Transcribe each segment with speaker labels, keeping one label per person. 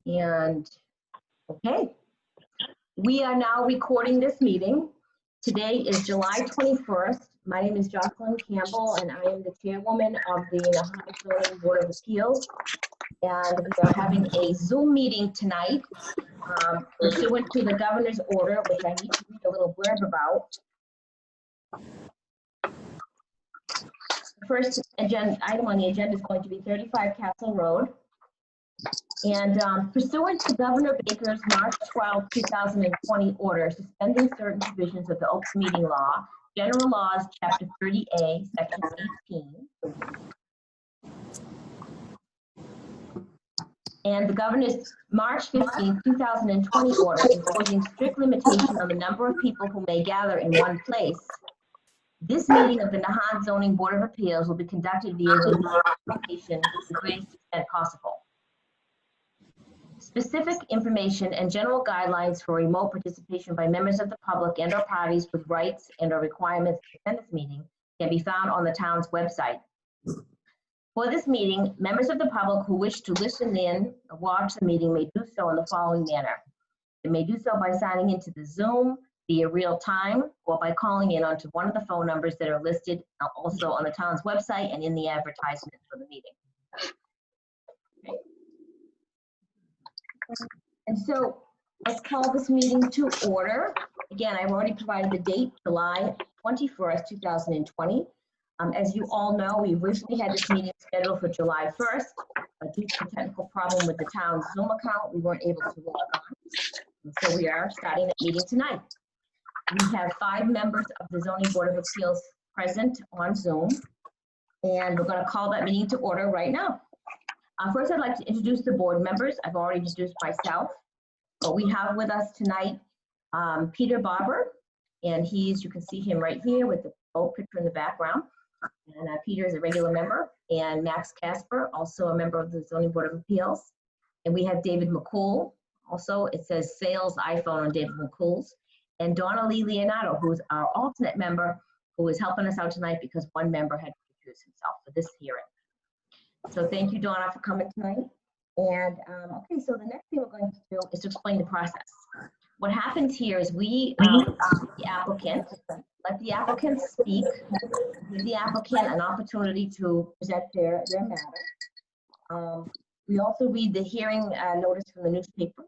Speaker 1: And okay, we are now recording this meeting. Today is July 21st. My name is Jocelyn Campbell, and I am the chairwoman of the Nahant Zoning Board of Appeals. And we are having a Zoom meeting tonight pursuant to the governor's order, which I need to read a little blurb about. The first item on the agenda is going to be 35 Castle Road. And pursuant to Governor Baker's March 12, 2020 order suspending certain provisions of the Open Meeting Law, General Laws, Chapter 30A, Section 18, and the Governor's March 15, 2020 order imposing strict limitation on the number of people who may gather in one place, this meeting of the Nahant Zoning Board of Appeals will be conducted via the location to the greatest extent possible. Specific information and general guidelines for remote participation by members of the public and/or parties with rights and/or requirements to attend this meeting can be found on the town's website. For this meeting, members of the public who wish to listen in or watch the meeting may do so in the following manner. They may do so by signing into the Zoom via real time or by calling in onto one of the phone numbers that are listed also on the town's website and in the advertisement for the meeting. Okay. And so let's call this meeting to order. Again, I've already provided the date, July 21st, 2020. As you all know, we originally had this meeting scheduled for July 1st, but due to a technical problem with the town's Zoom account, we weren't able to log on. And so we are starting the meeting tonight. We have 5 members of the Zoning Board of Appeals present on Zoom, and we're going to call that meeting to order right now. First, I'd like to introduce the board members. I've already introduced myself, but we have with us tonight Peter Barber, and you can see him right here with the boat picture in the background. And Peter is a regular member, and Max Casper, also a member of the Zoning Board of Appeals. And we have David McCool, also it says sales iPhone on David McCool's, and Donna Lee Leonardo, who's our alternate member, who is helping us out tonight because one member had to recuse himself for this hearing. So thank you, Donna, for coming tonight. And okay, so the next thing we're going to do is to explain the process. What happens here is we, the applicant, let the applicant speak, give the applicant an opportunity to present their matter. We also read the hearing notice from the newspaper,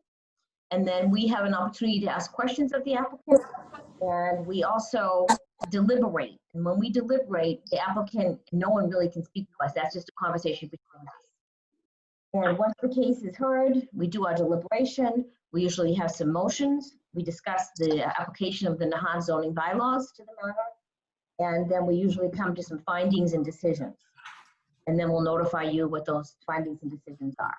Speaker 1: and then we have an opportunity to ask questions of the applicant, and we also deliberate. And when we deliberate, the applicant, no one really can speak to us. That's just a conversation between us. And once the case is heard, we do our deliberation. We usually have some motions. We discuss the application of the Nahant zoning bylaws to the matter. And then we usually come to some findings and decisions. And then we'll notify you what those findings and decisions are.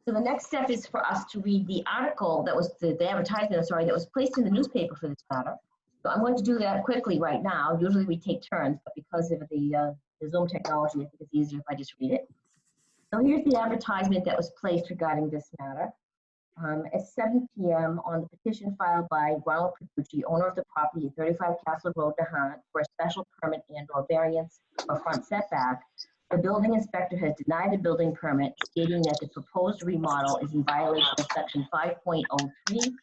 Speaker 1: So the next step is for us to read the article that was the advertisement, sorry, that was placed in the newspaper for this matter. So I'm going to do that quickly right now. Usually we take turns, but because of the Zoom technology, I think it's easier if I just read it. So here's the advertisement that was placed regarding this matter. At 7 p.m. on the petition filed by Ronald Petrucci, owner of the property at 35 Castle Road, Nahant, for a special permit and/or variance for front setback, the building inspector has denied a building permit, stating that the proposed remodel is in violation of section 5.03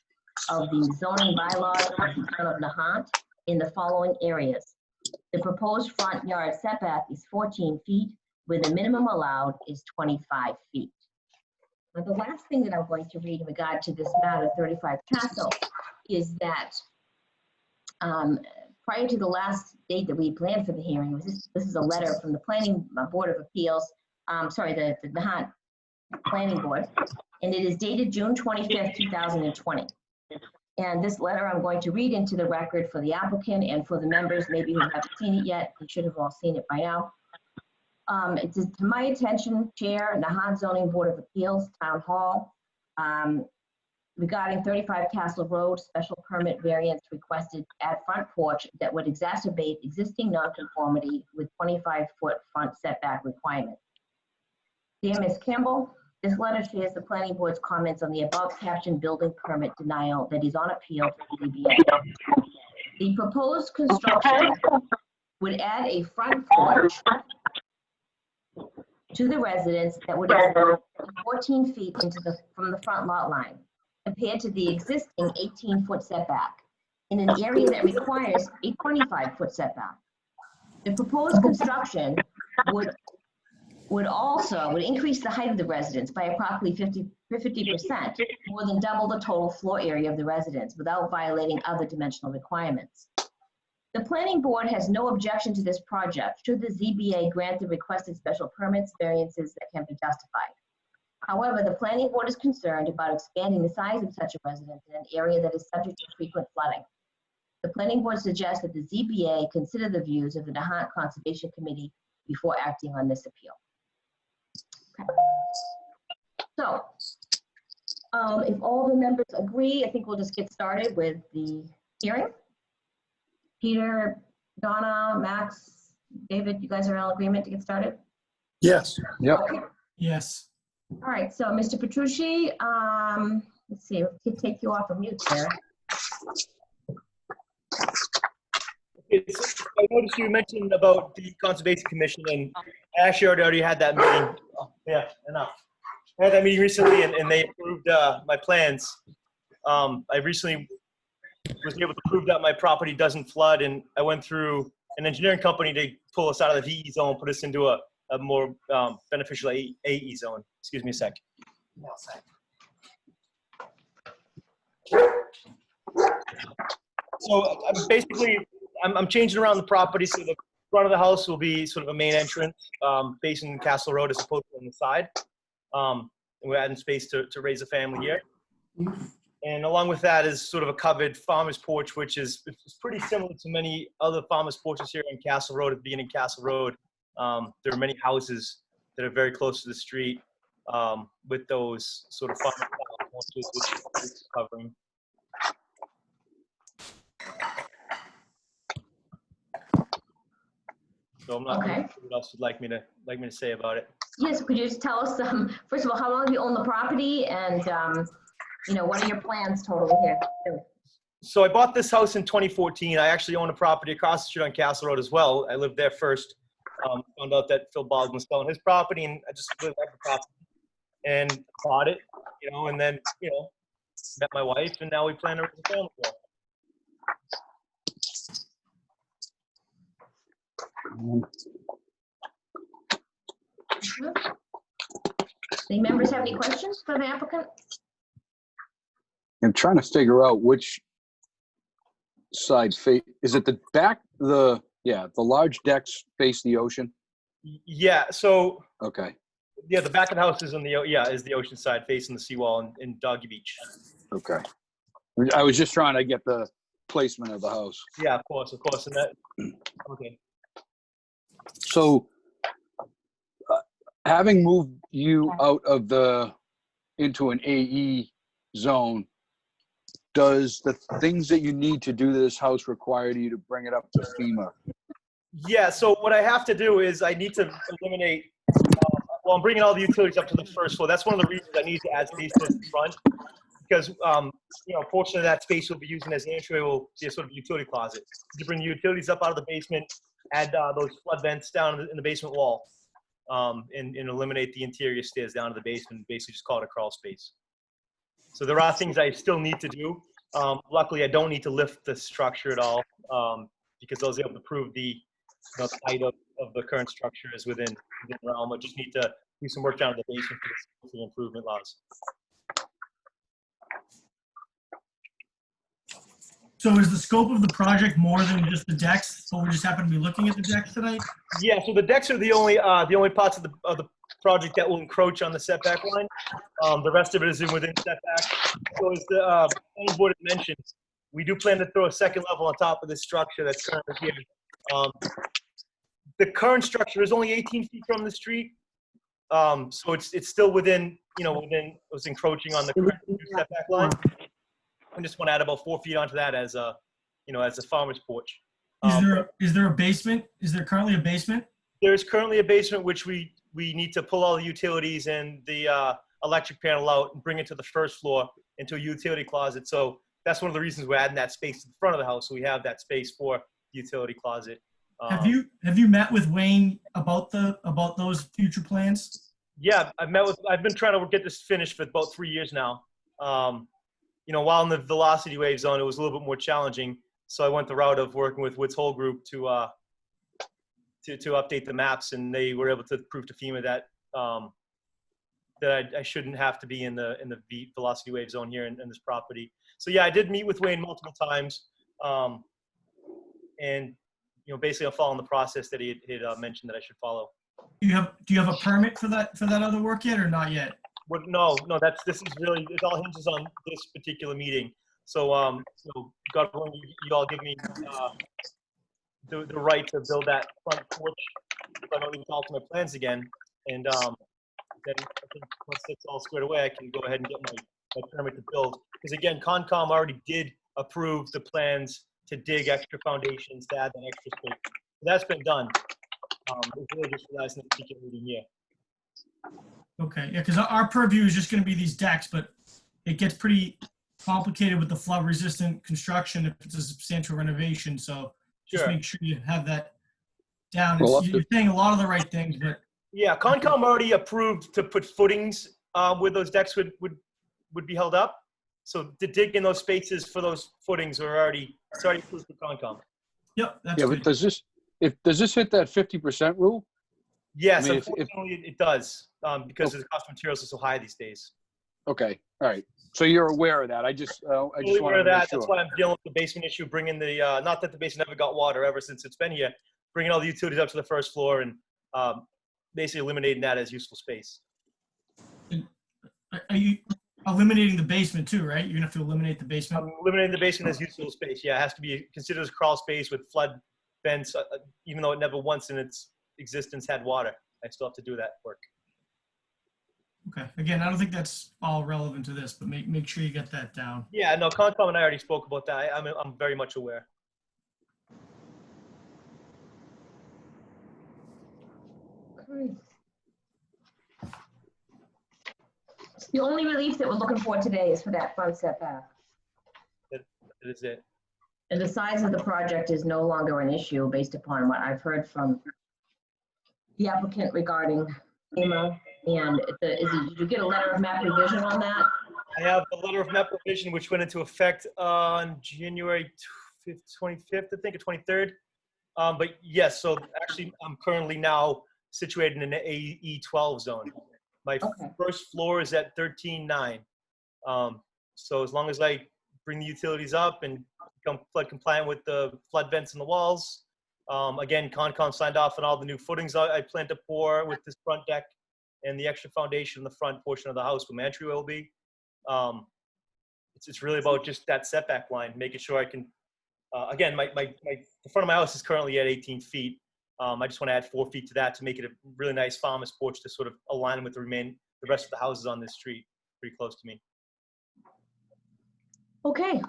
Speaker 1: of the zoning bylaws of the town of Nahant in the following areas. The proposed front yard setback is 14 feet, where the minimum allowed is 25 feet. Now, the last thing that I'm going to read in regard to this matter, 35 Castle, is that prior to the last date that we planned for the hearing, this is a letter from the Planning Board of Appeals, the Nahant Planning Board, and it is dated June 25th, 2020. And this letter I'm going to read into the record for the applicant and for the members, maybe who haven't seen it yet. You should have all seen it by now. It's to my attention, Chair, Nahant Zoning Board of Appeals, Town Hall, regarding 35 Castle Road, special permit variance requested at front porch that would exacerbate existing nonconformity with 25-foot front setback requirement. Dear Ms. Campbell, this letter shares the Planning Board's comments on the above captioned building permit denial that is on appeal to the ZBA. The proposed construction would add a front porch to the residence that would extend 14 feet from the front lot line, compared to the existing 18-foot setback, in an area that requires a 25-foot setback. The proposed construction would increase the height of the residence by approximately 50%, more than double the total floor area of the residence, without violating other dimensional requirements. The planning board has no objection to this project should the ZBA grant the requested special permits, variances that can be justified. However, the planning board is concerned about expanding the size of such a residence in an area that is subject to frequent flooding. The planning board suggests that the ZBA consider the views of the Nahant Conservation Committee before acting on this appeal. Okay. So, if all the members agree, I think we'll just get started with the hearing. Peter, Donna, Max, David, you guys are all in agreement to get started?
Speaker 2: Yes.
Speaker 3: Yep.
Speaker 1: Okay.
Speaker 2: Yes.
Speaker 1: All right, so Mr. Petrucci, let's see, we'll take you off of mute there.
Speaker 4: I noticed you mentioned about the Conservation Commission, and I actually already had that meeting. Oh, yeah, enough. I had that meeting recently, and they approved my plans. I recently was able to prove that my property doesn't flood, and I went through an engineering company to pull us out of the VE zone, put us into a more beneficial AE zone. Excuse me a sec. So basically, I'm changing around the property, so the front of the house will be sort of a main entrance facing Castle Road as opposed to on the side. And we're adding space to raise a family here. And along with that is sort of a covered farmer's porch, which is pretty similar to many other farmer's porches here in Castle Road. At the beginning of Castle Road, there are many houses that are very close to the street with those sort of farmer porches which is covering. So I'm not sure what else you'd like me to say about it.
Speaker 1: Yes, could you just tell us, first of all, how long have you owned the property, and what are your plans totally here?
Speaker 4: So I bought this house in 2014. I actually own a property across the street on Castle Road as well. I lived there first. Found out that Phil Bogdan was selling his property, and I just lived at the property and bought it, and then, met my wife, and now we plan to raise a family here.
Speaker 1: Any members have any questions for the applicant?
Speaker 3: I'm trying to figure out which side face. Is it the back? The large decks face the ocean.
Speaker 4: Yeah. So.
Speaker 3: Okay.
Speaker 4: Yeah, the back of the house is is the ocean side facing the seawall in Doggy Beach.
Speaker 3: Okay. I was just trying to get the placement of the house.
Speaker 4: Yeah, of course, and that. Okay.
Speaker 3: So, having moved you out of into an AE zone, does the things that you need to do to this house require you to bring it up to FEMA?
Speaker 4: Yeah, so what I have to do is I need to eliminate, I'm bringing all the utilities up to the first floor. That's one of the reasons I need to add space to the front, because, fortunately that space will be using as an entryway, will be a sort of utility closet. You bring the utilities up out of the basement, add those flood vents down in the basement wall, and eliminate the interior stairs down to the basement, basically just call it a crawl space. So there are things I still need to do. Luckily, I don't need to lift the structure at all, because I was able to prove the height of the current structure is within realm. I just need to do some work down in the basement for the improvement laws.
Speaker 2: So is the scope of the project more than just the decks? So we just happen to be looking at the decks tonight?
Speaker 4: Yeah, so the decks are the only parts of the project that will encroach on the setback line. The rest of it is within setback. So as the planning board had mentioned, we do plan to throw a second level on top of this structure that's currently here. The current structure is only 18 feet from the street, so it's still within was encroaching on the current setback line. I just want to add about 4 feet onto that as a farmer's porch.
Speaker 2: Is there a basement? Is there currently a basement?
Speaker 4: There's currently a basement which we need to pull all the utilities and the electric panel out and bring it to the first floor into a utility closet. So that's one of the reasons we're adding that space to the front of the house, so we have that space for the utility closet.
Speaker 2: Have you met with Wayne about those future plans?
Speaker 4: Yeah, I've been trying to get this finished for about 3 years now. While in the velocity wave zone, it was a little bit more challenging. So I went the route of working with Wood's whole group to update the maps, and they were able to prove to FEMA that I shouldn't have to be in the velocity wave zone here in this property. So yeah, I did meet with Wayne multiple times, and basically I'm following the process that he had mentioned that I should follow.
Speaker 2: Do you have a permit for that other work yet, or not yet?
Speaker 4: No, this is really, it all hinges on this particular meeting. So God willing, you all give me the right to build that front porch if I don't need to alter my plans again. And then I think once it's all squared away, I can go ahead and get my permit to build. Because again, Concom already did approve the plans to dig extra foundations to add that extra space. So that's been done. It's really just realizing the particular meeting here.
Speaker 2: Okay, yeah, because our purview is just going to be these decks, but it gets pretty complicated with the flood-resistant construction if it's a substantial renovation. So just
Speaker 4: Sure.
Speaker 2: make sure you have that down.
Speaker 3: Well,
Speaker 2: You're saying a lot of the right things, but
Speaker 4: Yeah, Concom already approved to put footings where those decks would be held up. So the dig in those spaces for those footings are already approved for Concom.
Speaker 2: yep, that's
Speaker 3: Yeah,
Speaker 2: good.
Speaker 3: but does this hit that 50% rule?
Speaker 4: Yes,
Speaker 3: I mean,
Speaker 4: unfortunately it does because the cost of materials is so high these days.
Speaker 3: Okay, all right. So you're aware of that. I just
Speaker 4: Fully aware
Speaker 3: wanted
Speaker 4: of
Speaker 3: to make
Speaker 4: that.
Speaker 3: sure.
Speaker 4: That's why I'm dealing with the basement issue, bringing the not that the basement never got water ever since it's been here, bringing all the utilities up to the first floor and basically eliminating that as useful space.
Speaker 2: Are you eliminating the basement too, right? You're going to have to eliminate the basement?
Speaker 4: I'm eliminating the basement as useful space. Yeah, it has to be considered as crawl space with flood vents, even though it never once in its existence had water. I still have to do that work.
Speaker 2: Okay. Again, I don't think that's all relevant to this, but make sure you get that down.
Speaker 4: Yeah, no, Concom and I already spoke about that. I'm very much aware.
Speaker 1: Okay. The only relief that we're looking for today is for that front setback.
Speaker 4: That is it.
Speaker 1: And the size of the project is no longer an issue based upon what I've heard from the applicant regarding FEMA. And did you get a letter of map revision on that?
Speaker 4: I have the letter of map revision, which went into effect on January 25th, I think, or 23rd. But yes, so actually, I'm currently now situated in the AE12 zone. My first floor is at 13.9. So as long as I bring the utilities up and become flood compliant with the flood vents in the walls, again, Concom signed off on all the new footings I plan to pour with this front deck and the extra foundation in the front portion of the house where my entryway will be. It's really about just that setback line, making sure I can, again, the front of my house is currently at 18 feet. I just want to add 4 feet to that to make it a really nice farmer's porch to sort of align with the rest of the houses on this street, pretty close to me.
Speaker 1: Okay.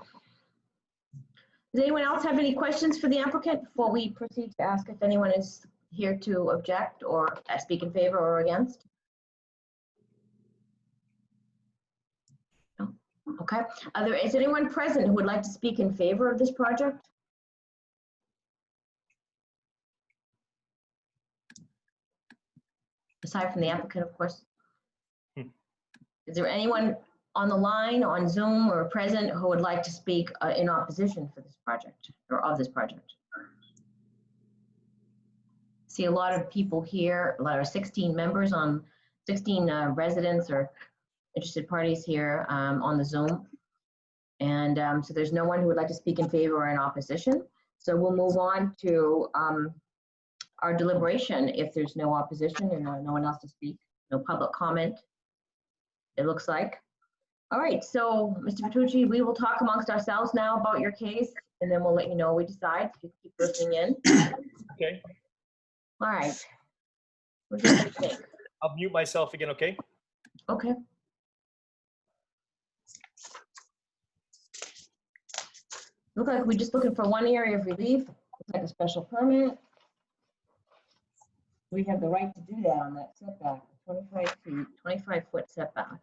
Speaker 1: Does anyone else have any questions for the applicant before we proceed to ask if anyone is here to object or speak in favor or against? No? Okay. Is anyone present who would like to speak in favor of this project? Aside from the applicant, of course. Is there anyone on the line, on Zoom, or present who would like to speak in opposition for this project or of this project? See a lot of people here, a lot of 16 members on 16 residents or interested parties here on the Zoom. And so there's no one who would like to speak in favor or in opposition. So we'll move on to our deliberation if there's no opposition and no one else to speak, no public comment, it looks like. All right, so Mr. Vitucci, we will talk amongst ourselves now about your case, and then we'll let you know we decide. So you keep listening in.
Speaker 4: Okay.
Speaker 1: All right. What do you think?
Speaker 4: I'll mute myself again, okay?
Speaker 1: Okay. Look like we're just looking for one area of relief, looks like a special permit. We have the right to do that on that setback, 25 feet, 25-foot setback.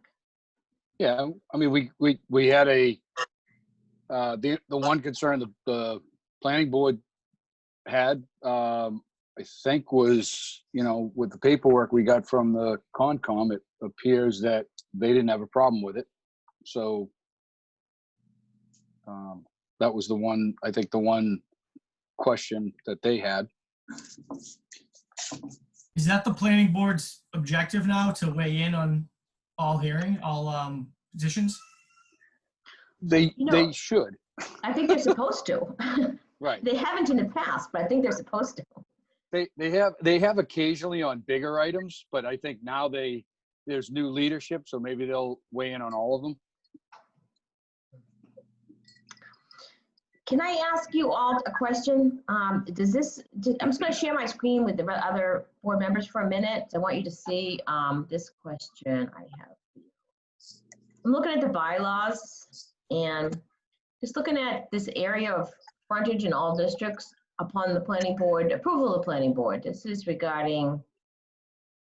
Speaker 3: Yeah, I mean, we had the one concern, the planning board had, I think was, with the paperwork we got from the Concom, it appears that they didn't have a problem with it. So that was the one question that they had.
Speaker 2: Is that the planning board's objective now, to weigh in on all positions?
Speaker 3: They should.
Speaker 1: I think they're supposed to.
Speaker 3: Right.
Speaker 1: They haven't in the past, but I think they're supposed to.
Speaker 3: They have occasionally on bigger items, but I think now there's new leadership, so maybe they'll weigh in on all of them.
Speaker 1: Can I ask you all a question? I'm just going to share my screen with the other board members for a minute. I want you to see this question I have. I'm looking at the bylaws and just looking at this area of frontage in all districts upon the planning board, approval of the planning board. This is regarding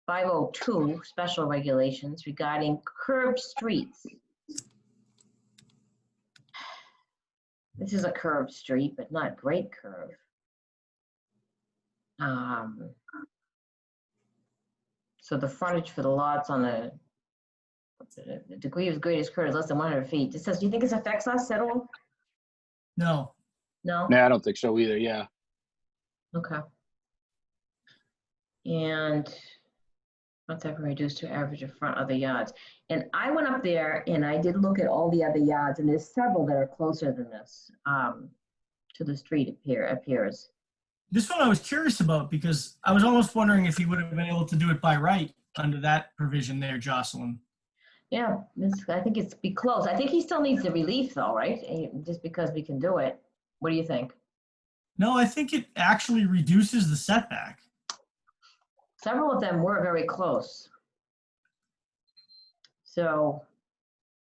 Speaker 1: 502 special regulations regarding curved streets. This is a curved street, but not great curve. So the frontage for the lots on the degree of greatest curve is less than 100 feet. It says, do you think this affects us at all?
Speaker 2: No.
Speaker 1: No?
Speaker 3: No, I don't think so either. Yeah.
Speaker 1: Okay. And front setback reduced to average of front other yards. And I went up there and I did look at all the other yards, and there's several that are closer than this to the street appears.
Speaker 2: This one I was curious about, because I was almost wondering if he would have been able to do it by right under that provision there, Jocelyn.
Speaker 1: Yeah, I think it's be close. I think he still needs the relief though, right? Just because we can do it. What do you think?
Speaker 2: No, I think it actually reduces the setback.
Speaker 1: Several of them were very close. So,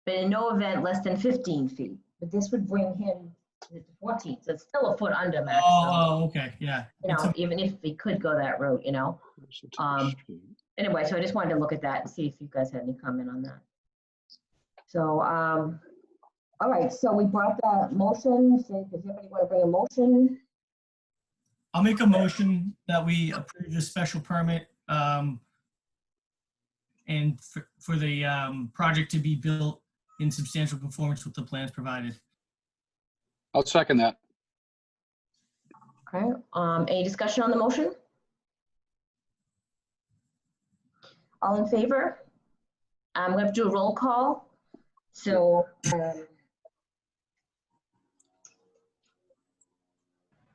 Speaker 1: but in no event less than 15 feet. But this would bring him to 14, so it's still a foot under max.
Speaker 2: Oh, okay, yeah.
Speaker 1: Even if we could go that route, Anyway, so I just wanted to look at that and see if you guys had any comment on that. So, all right, so we brought the motion. So does anybody want to bring a motion?
Speaker 2: I'll make a motion that we approve the special permit and for the project to be built in substantial conformance with the plans provided.
Speaker 3: I'll second that.
Speaker 1: Okay, any discussion on the motion? All in favor? We have to do a roll call. So,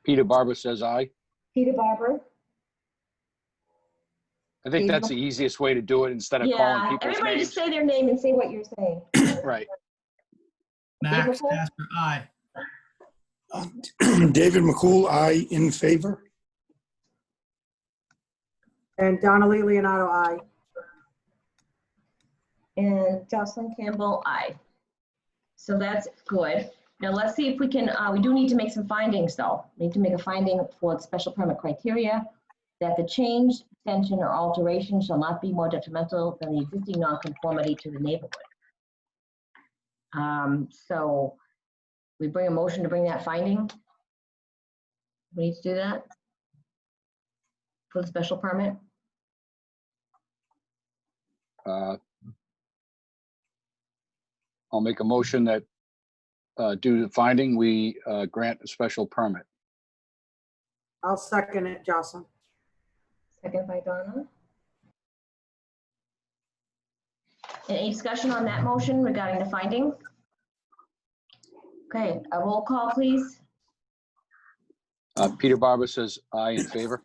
Speaker 3: Peter Barber says aye.
Speaker 1: Peter Barber?
Speaker 3: I think that's the easiest way to do it instead of calling people's
Speaker 1: everybody
Speaker 3: names.
Speaker 1: just say their name and say what you're saying.
Speaker 3: Right.
Speaker 2: Max Casper, aye.
Speaker 5: David McCool, aye, in favor.
Speaker 6: And Donnelly Leonardo, aye.
Speaker 1: And Jocelyn Campbell, aye. So that's good. Now let's see if we can, we do need to make some findings though. We need to make a finding for the special permit criteria that the change, extension, or alteration shall not be more detrimental than the existing nonconformity to the neighborhood. So we bring a motion to bring that finding. We need to do that for the special permit.
Speaker 3: I'll make a motion that due to the finding, we grant a special permit.
Speaker 6: I'll second it, Jocelyn.
Speaker 1: Second by Donna. And any discussion on that motion regarding the finding? Okay, a roll call, please.
Speaker 3: Peter Barber says aye, in favor.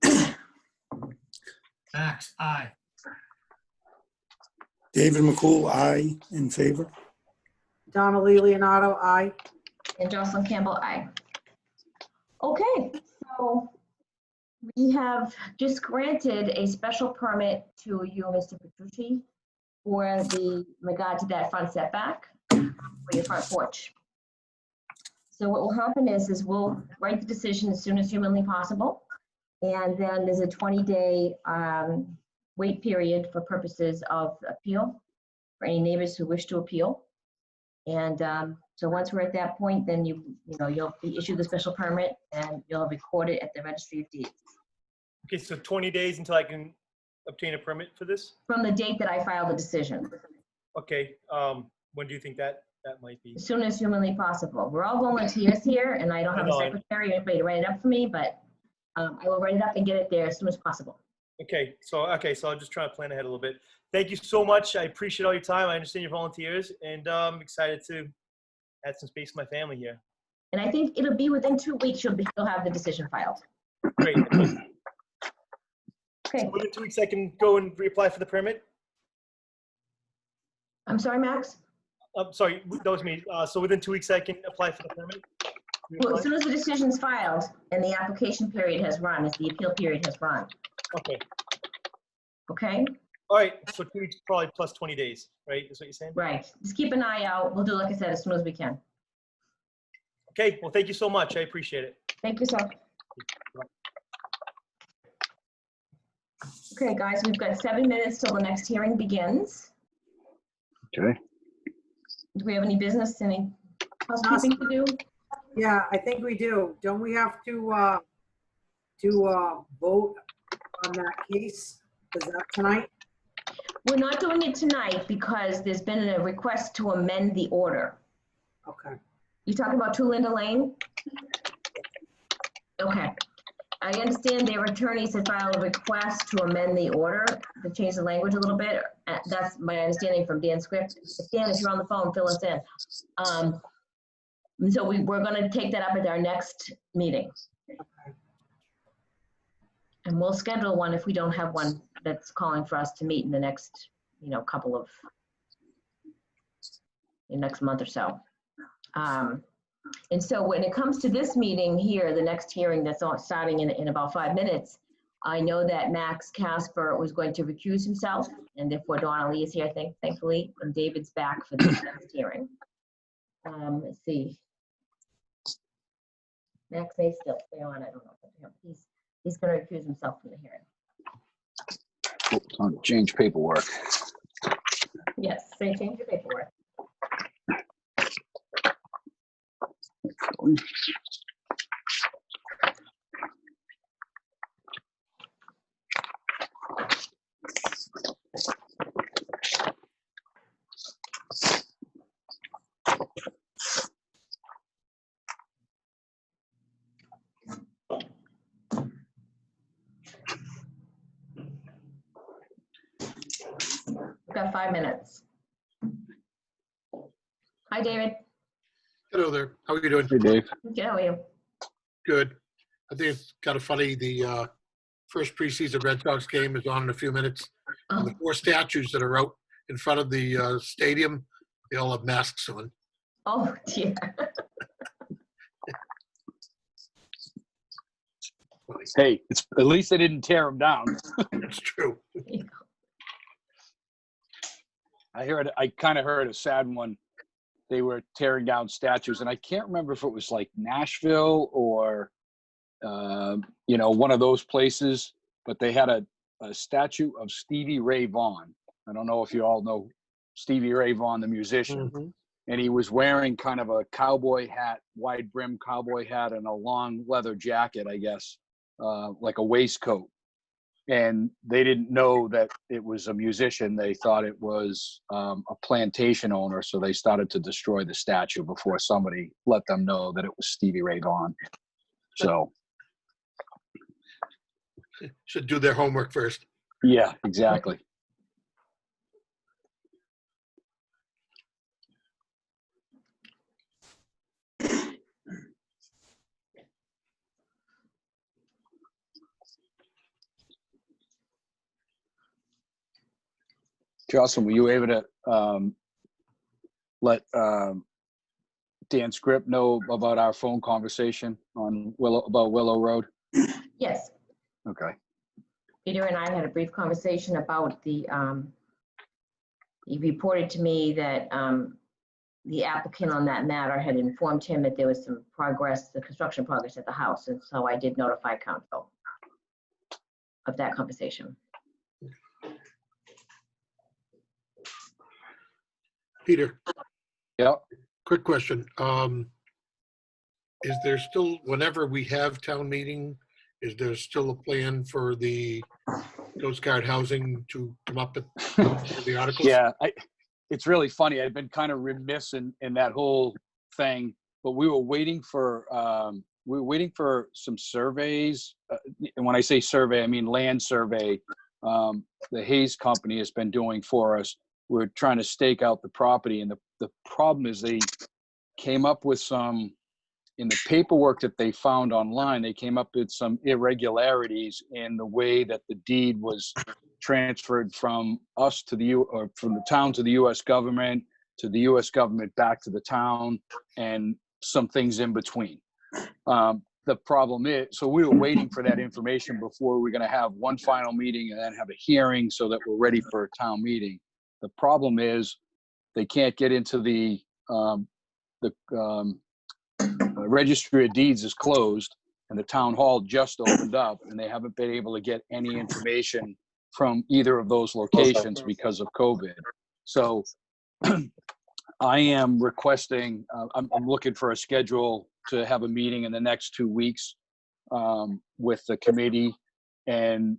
Speaker 2: Max, aye.
Speaker 5: David McCool, aye, in favor.
Speaker 6: Donnelly Leonardo, aye.
Speaker 1: And Jocelyn Campbell, aye. Okay, so we have just granted a special permit to you, Mr. Petrucci, for regard to that front setback for your front porch. So what will happen is we'll write the decision as soon as humanly possible. And then there's a 20-day wait period for purposes of appeal for any neighbors who wish to appeal. And So once we're at that point, then you'll be issued the special permit and you'll record it at the registry of deeds.
Speaker 4: Okay, so 20 days until I can obtain a permit for this?
Speaker 1: From the date that I file the decision,
Speaker 4: Okay, when do you think that might be?
Speaker 1: as soon as humanly possible. We're all volunteers here and I don't have a secretary or anybody to write it up for me, but I will write it up and get it there as soon as possible.
Speaker 4: Okay, so I'll just try to plan ahead a little bit. Thank you so much. I appreciate all your time. I understand your volunteers, and I'm excited to add some space to my family here.
Speaker 1: And I think it'll be within 2 weeks, you'll have the decision filed.
Speaker 4: Great.
Speaker 1: Okay,
Speaker 4: So within 2 weeks, I can go and reapply for the permit?
Speaker 1: I'm sorry, Max?
Speaker 4: I'm sorry, that was me. So within 2 weeks, I can apply for the permit?
Speaker 1: Well, as soon as the decision's filed and the application period has run, as the appeal period has run,
Speaker 4: Okay.
Speaker 1: okay?
Speaker 4: All right, so 2 weeks probably plus 20 days, right? That's what you're saying?
Speaker 1: Right, just keep an eye out. We'll do, like I said, as soon as we can.
Speaker 4: Okay, well, thank you so much. I appreciate it.
Speaker 1: Thank you, sir. Okay, guys, we've got 7 minutes till the next hearing begins.
Speaker 3: Okay.
Speaker 1: Do we have any business, any housekeeping to do?
Speaker 6: Yeah, I think we do. Don't we have to vote on that case? Is that tonight?
Speaker 1: We're not doing it tonight because there's been a request to amend the order.
Speaker 6: Okay.
Speaker 1: You talking about 2 Linda Lane? Okay. I understand their attorneys had filed a request to amend the order, to change the language a little bit. That's my understanding from Dan's script. Dan, if you're on the phone, fill us in. So we're going to take that up at our next meeting. And we'll schedule one if we don't have one that's calling for us to meet in the next, next month or so. And so when it comes to this meeting here, the next hearing that's starting in about 5 minutes, I know that Max Casper was going to recuse himself, and therefore Donna Lee is here, thankfully, and David's back for this next hearing. Let's see. Max may still stay on, I don't know. He's going to recuse himself from the hearing.
Speaker 3: Time to change paperwork.
Speaker 1: Yes, so change your paperwork. We've got 5 minutes. Hi, David.
Speaker 7: Hello there. How are you doing?
Speaker 3: Hey, Dave.
Speaker 1: Good, how are you?
Speaker 7: Good. I think it's kind of funny. The first preseason Red Sox game is on in a few minutes. And the 4 statues that are out in front of the stadium, they all have masks on.
Speaker 1: Oh, dear.
Speaker 3: Hey, it's at least they didn't tear them down.
Speaker 7: It's true.
Speaker 3: I kind of heard a sad one. They were tearing down statues, and I can't remember if it was like Nashville or, one of those places, but they had a statue of Stevie Ray Vaughan. I don't know if you all know Stevie Ray Vaughan, the musician.
Speaker 7: Mhm.
Speaker 3: And he was wearing kind of a cowboy hat, wide brim cowboy hat, and a long leather jacket, I guess, like a waistcoat. And they didn't know that it was a musician. They thought it was a plantation owner. So they started to destroy the statue before somebody let them know that it was Stevie Ray Vaughan. So,
Speaker 7: Should do their homework first.
Speaker 3: yeah, exactly. Jocelyn, were you able to let Dan Script know about our phone conversation on Willow Road?
Speaker 1: Yes,
Speaker 3: Okay.
Speaker 1: Peter and I had a brief conversation about he reported to me that the applicant on that matter had informed him that there was some progress, the construction progress at the house, and so I did notify council of that conversation.
Speaker 7: Peter,
Speaker 3: Yep.
Speaker 7: Quick question. Is there still, whenever we have town meeting, is there still a plan for the Coast Guard housing to come up in the articles?
Speaker 3: Yeah, it's really funny. I've been kind of remiss in that whole thing, but we were waiting for some surveys. And when I say survey, I mean land survey. The Hayes Company has been doing for us. We're trying to stake out the property, and the problem is they came up with some, in the paperwork that they found online, they came up with some irregularities in the way that the deed was transferred from us to or from the town to the U.S. government, to the U.S. government back to the town, and some things in between. The problem is, so we were waiting for that information before we're going to have one final meeting and then have a hearing so that we're ready for a town meeting. The problem is they can't get into the registry of deeds is closed, and the town hall just opened up, and they haven't been able to get any information from either of those locations because of COVID. So I am requesting, I'm looking for a schedule to have a meeting in the next 2 weeks with the committee and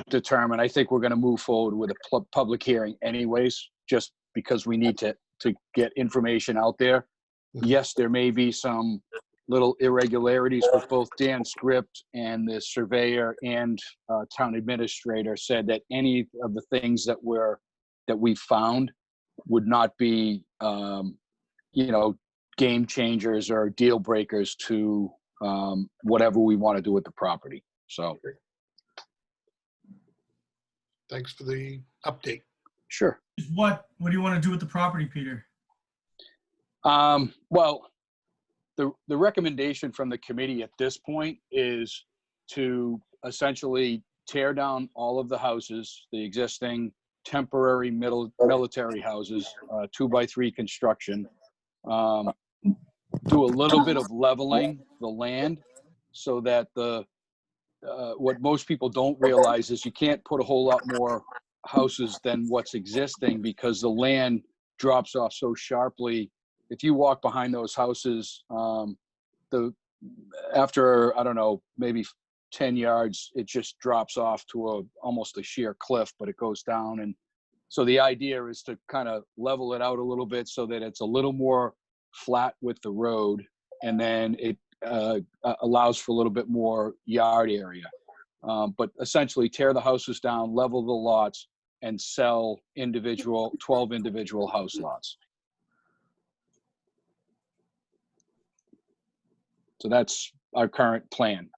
Speaker 3: determine. I think we're going to move forward with a public hearing anyways, just because we need to get information out there. Yes, there may be some little irregularities, but both Dan Script and the surveyor and town administrator said that any of the things that we found would not be, game changers or deal breakers to whatever we want to do with the property. So,
Speaker 7: Thanks for the update.
Speaker 3: sure.
Speaker 2: What do you want to do with the property, Peter?
Speaker 3: Well, the recommendation from the committee at this point is to essentially tear down all of the houses, the existing temporary military houses, 2x3 construction, do a little bit of leveling the land so that what most people don't realize is you can't put a whole lot more houses than what's existing because the land drops off so sharply. If you walk behind those houses, after, I don't know, maybe 10 yards, it just drops off to almost a sheer cliff, but it goes down. And so the idea is to kind of level it out a little bit so that it's a little more flat with the road, and then it allows for a little bit more yard area. But essentially tear the houses down, level the lots, and sell 12 individual house lots. So that's our current plan.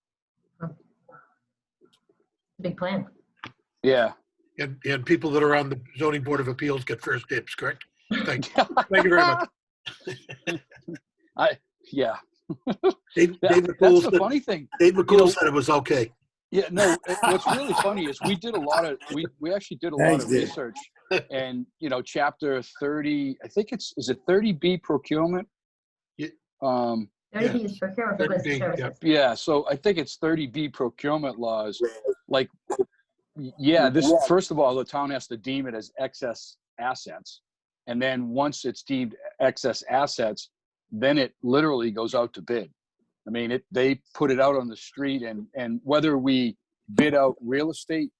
Speaker 1: Big plan.
Speaker 3: Yeah.
Speaker 7: And people that are on the zoning board of appeals get first dibs, correct? Thank you. Thank you very much.
Speaker 3: Yeah.
Speaker 7: Dave
Speaker 3: That's
Speaker 7: McCool
Speaker 3: the funny thing.
Speaker 7: Dave McCool said it was okay.
Speaker 3: Yeah, no, what's really funny is we actually did a lot
Speaker 5: Thanks,
Speaker 3: of
Speaker 5: Dave.
Speaker 3: research, and, chapter 30, I think is it 30B procurement?
Speaker 7: Yeah.
Speaker 1: 30B is procurement for goods and
Speaker 7: 30B, yeah.
Speaker 1: services.
Speaker 3: Yeah, so I think it's 30B procurement laws. Like, yeah, this, first of all, the town has to deem it as excess assets. And then once it's deemed excess assets, then it literally goes out to bid. I mean, they put it out on the street, and whether we bid out real estate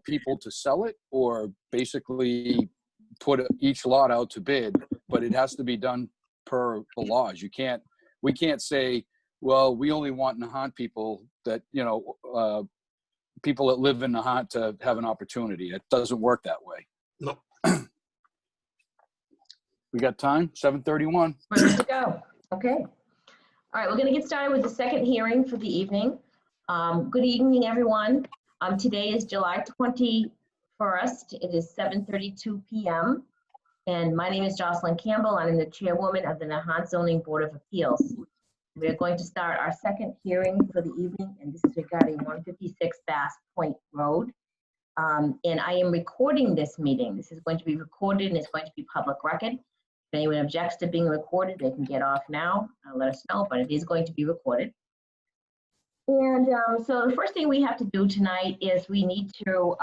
Speaker 3: people to sell it or basically put each lot out to bid, but it has to be done per the laws. We can't say, well, we only want Nahant people that, people that live in Nahant to have an opportunity. It doesn't work that way.
Speaker 7: No.
Speaker 3: We got time? 7:31.
Speaker 1: Ready to go. Okay. All right, we're going to get started with the second hearing for the evening. Good evening, everyone. Today is July 21st. It is 7:32 p.m. And my name is Jocelyn Campbell. I'm the chairwoman of the Nahant Zoning Board of Appeals. We are going to start our second hearing for the evening, and this is regarding 156 Bass Point Road. And I am recording this meeting. This is going to be recorded and it's going to be public record. If anyone objects to being recorded, they can get off now. Let us know, but it is going to be recorded. And so the first thing we have to do tonight is we need to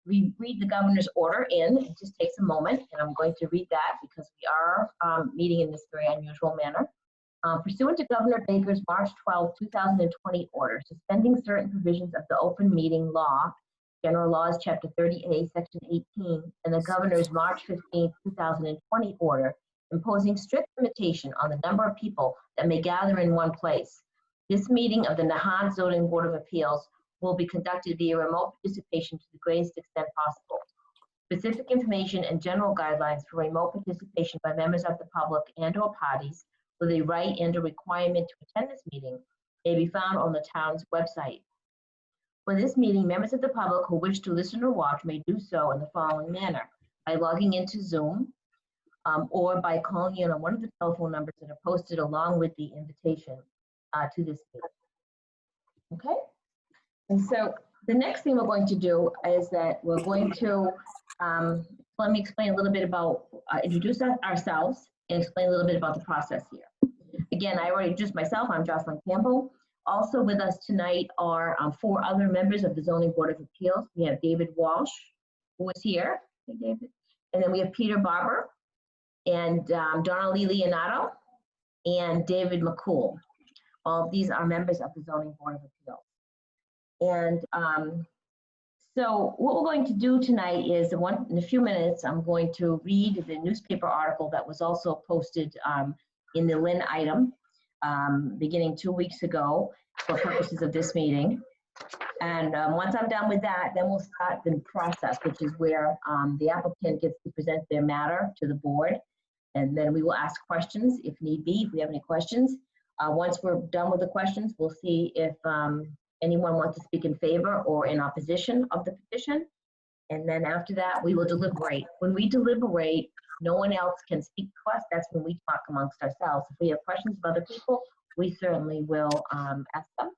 Speaker 1: read the governor's order in. It just takes a moment, and I'm going to read that because we are meeting in this very unusual manner. Pursuant to Governor Baker's March 12, 2020 order, suspending certain provisions of the open meeting law, General Laws, Chapter 30A, Section 18, and the Governor's March 15, 2020 order, imposing strict limitation on the number of people that may gather in one place. This meeting of the Nahant Zoning Board of Appeals will be conducted via remote participation to the greatest extent possible. Specific information and general guidelines for remote participation by members of the public and/or parties with a right and a requirement to attend this meeting may be found on the town's website. For this meeting, members of the public who wish to listen or watch may do so in the following manner: by logging into Zoom or by calling in on one of the telephone numbers that are posted along with the invitation to this meeting. Okay? And so the next thing we're going to do is that we're going to, let me explain a little bit about, introduce ourselves and explain a little bit about the process here. Again, I already introduced myself. I'm Jocelyn Campbell. Also with us tonight are 4 other members of the Zoning Board of Appeals. We have David Walsh, who is here. Hey, David. And then we have Peter Barber and Donna Lee Leonardo and David McCool. All of these are members of the Zoning Board of Appeals. And so what we're going to do tonight is in a few minutes, I'm going to read the newspaper article that was also posted in the Lynn item beginning 2 weeks ago for purposes of this meeting. And once I'm done with that, then we'll start the process, which is where the applicant gets to present their matter to the board. And then we will ask questions if need be, if we have any questions. Once we're done with the questions, we'll see if anyone wants to speak in favor or in opposition of the petition. And then after that, we will deliberate. When we deliberate, no one else can speak to us. That's when we talk amongst ourselves. If we have questions of other people, we certainly will ask them.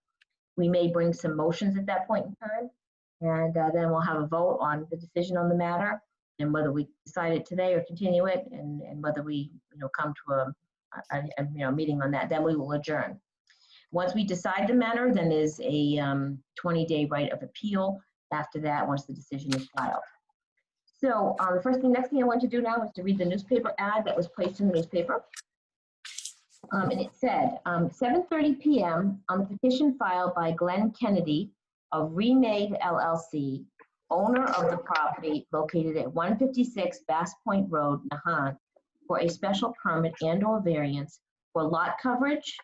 Speaker 1: We may bring some motions at that point in time, and then we'll have a vote on the decision on the matter and whether we decide it today or continue it, and whether we come to a meeting on that. Then we will adjourn. Once we decide the matter, then there's a 20-day right of appeal after that, once the decision is filed. So the next thing I want to do now is to read the newspaper ad that was placed in the newspaper. And it said, 7:30 p.m. on the petition filed by Glenn Kennedy of Remade LLC, owner of the property located at 156 Bass Point Road, Nahant, for a special permit and/or variance for lot coverage,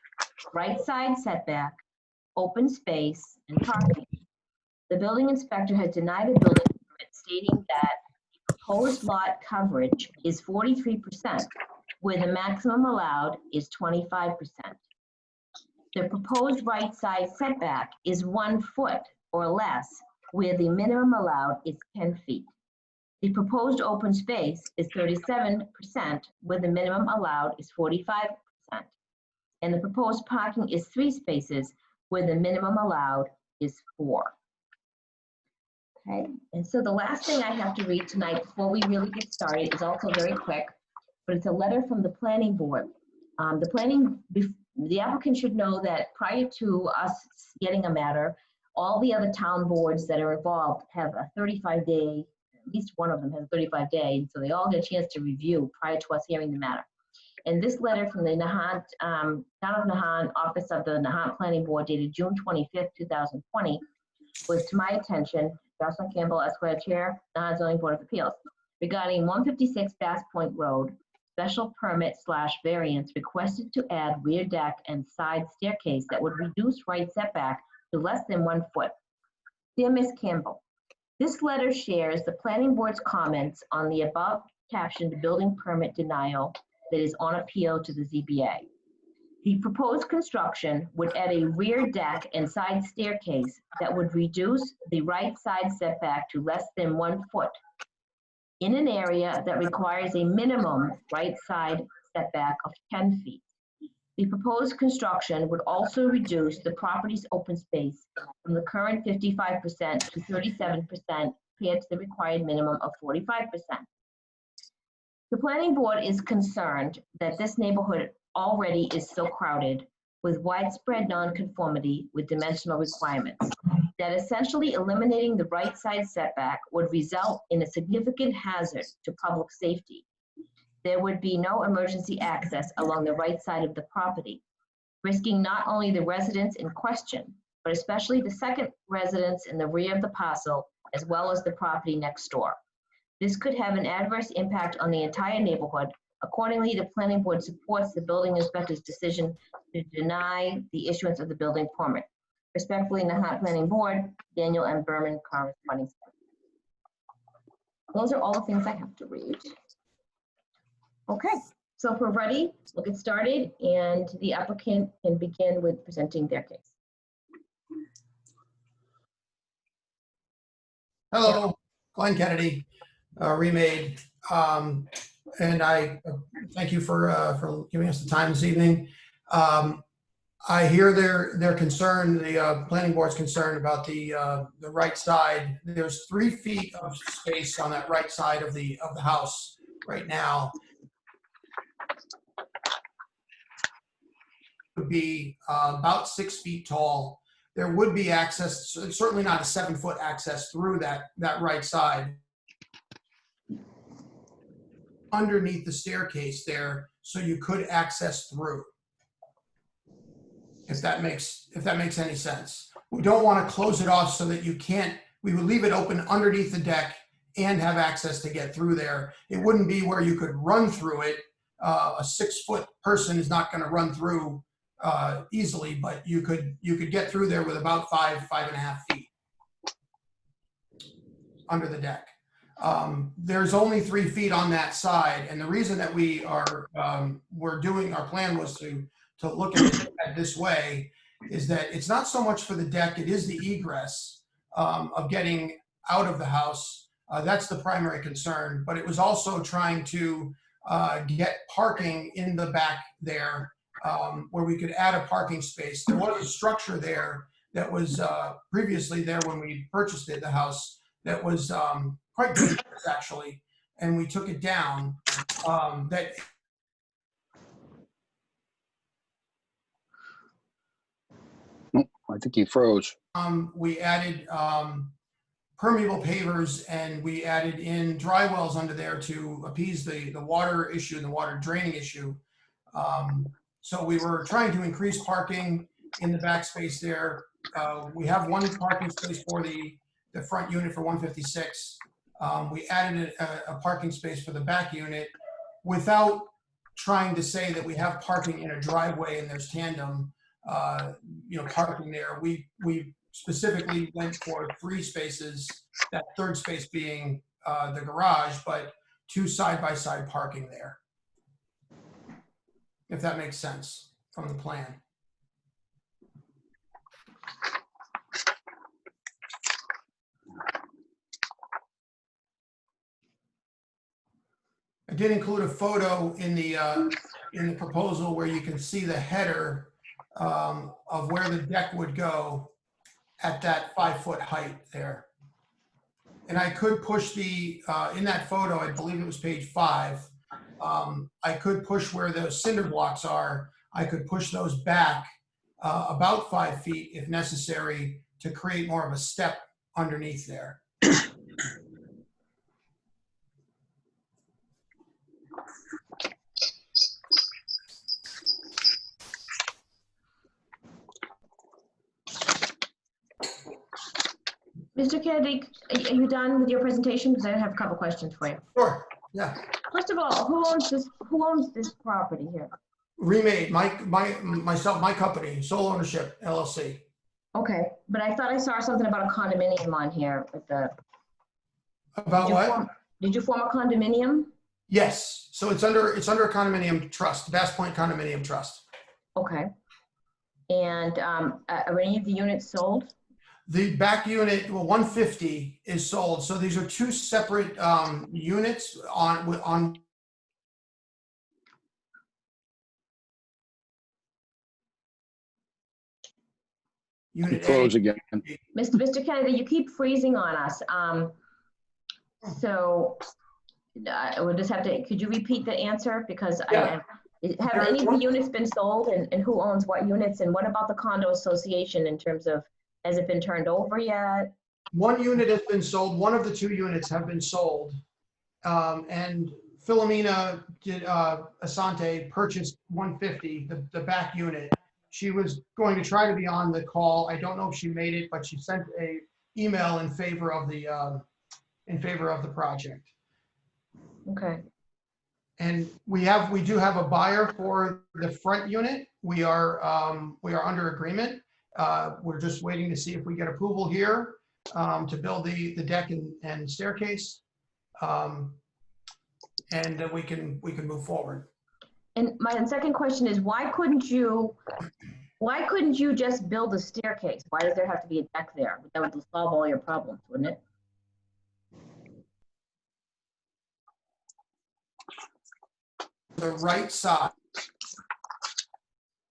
Speaker 1: right side setback, open space, and parking. The building inspector has denied the building permit, stating that the proposed lot coverage is 43%, where the maximum allowed is 25%. The proposed right side setback is 1 foot or less, where the minimum allowed is 10 feet. The proposed open space is 37%, where the minimum allowed is 45%. And the proposed parking is 3 spaces, where the minimum allowed is 4. Okay, and so the last thing I have to read tonight before we really get started is also very quick, but it's a letter from the planning board. The applicant should know that prior to us getting a matter, all the other town boards that are involved have a 35-day, at least one of them has a 35-day, so they all get a chance to review prior to us hearing the matter. And this letter from the Nahant, Town of Nahant, Office of the Nahant Planning Board, dated June 25th, 2020, was to my attention, Jocelyn Campbell, Esquire Chair, Nahant Zoning Board of Appeals, regarding 156 Bass Point Road, special permit / variance requested to add rear deck and side staircase that would reduce right setback to less than 1 foot. Dear Ms. Campbell, this letter shares the planning board's comments on the above captioned building permit denial that is on appeal to the ZBA. The proposed construction would add a rear deck and side staircase that would reduce the right side setback to less than 1 foot in an area that requires a minimum right side setback of 10 feet. The proposed construction would also reduce the property's open space from the current 55% to 37% compared to the required minimum of 45%. The planning board is concerned that this neighborhood already is so crowded with widespread nonconformity with dimensional requirements. that essentially eliminating the right side setback would result in a significant hazard to public safety. There would be no emergency access along the right side of the property, risking not only the residents in question, but especially the second residents in the rear of the parcel, as well as the property next door. This could have an adverse impact on the entire neighborhood. Accordingly, the planning board supports the building inspector's decision to deny the issuance of the building permit. Respectfully, Nahant Planning Board, Daniel M. Berman, corresponding. Those are all the things I have to read. Okay, so if we're ready, we'll get started, and the applicant can begin with presenting their case.
Speaker 8: Hello, Glenn Kennedy, Remade. And I thank you for giving us the time this evening. I hear their concern, the planning board's concern about the right side. There's 3 feet of space on that right side of the house right now. Would be about 6 feet tall. There would be access, certainly not a 7-foot access through that right side. Underneath the staircase there, so you could access through. If that makes any sense. We don't want to close it off so that you can't, we would leave it open underneath the deck and have access to get through there. It wouldn't be where you could run through it. A 6-foot person is not going to run through easily, but you could get through there with about 5.5 feet under the deck. There's only 3 feet on that side, and the reason that we're doing our plan was to look at it this way is that it's not so much for the deck, it is the egress of getting out of the house. That's the primary concern, but it was also trying to get parking in the back there where we could add a parking space. There was a structure there that was previously there when we purchased the house that was quite dangerous actually, and we took it down.
Speaker 3: I think he froze.
Speaker 8: We added permeable pavers, and we added in dry wells under there to appease the water issue and the water draining issue. So we were trying to increase parking in the back space there. We have 1 parking space for the front unit for 156. We added a parking space for the back unit without trying to say that we have parking in a driveway and there's tandem parking there. We specifically went for 3 spaces, that 3rd space being the garage, but 2 side-by-side parking there. If that makes sense from the plan. I did include a photo in the proposal where you can see the header of where the deck would go at that 5-foot height there. And I could push in that photo, I believe it was page 5, I could push where those cinder blocks are. I could push those back about 5 feet if necessary to create more of a step underneath there.
Speaker 1: Mr. Kennedy, are you done with your presentation? Because I have a couple questions for you.
Speaker 8: Sure, yeah.
Speaker 1: First of all, who owns this property here?
Speaker 8: Remade, myself, my company, sole ownership, LLC.
Speaker 1: Okay, but I thought I saw something about a condominium on here with the.
Speaker 8: About what?
Speaker 1: Did you form a condominium?
Speaker 8: Yes, so it's under a condominium trust, Bass Point Condominium Trust.
Speaker 1: Okay. And are any of the units sold?
Speaker 8: The back unit, well, 150 is sold. So these are 2 separate units on. Unit A.
Speaker 3: Froze again.
Speaker 1: Mr. Kennedy, you keep freezing on us. So we'll just have to, could you repeat the answer? Because
Speaker 8: Yeah.
Speaker 1: Have any of the units been sold, and who owns what units? And what about the condo association in terms of Has it been turned over yet?
Speaker 8: One unit has been sold. One of the two units have been sold. And Philomena Asante purchased 150, the back unit. She was going to try to be on the call. I don't know if she made it, but she sent a email in favor of the project.
Speaker 1: Okay.
Speaker 8: And we do have a buyer for the front unit. We are under agreement. We're just waiting to see if we get approval here to build the deck and staircase. And then we can move forward.
Speaker 1: And my second question is, why couldn't you just build a staircase? Why does there have to be a deck there? That would solve all your problems, wouldn't it?
Speaker 8: The right side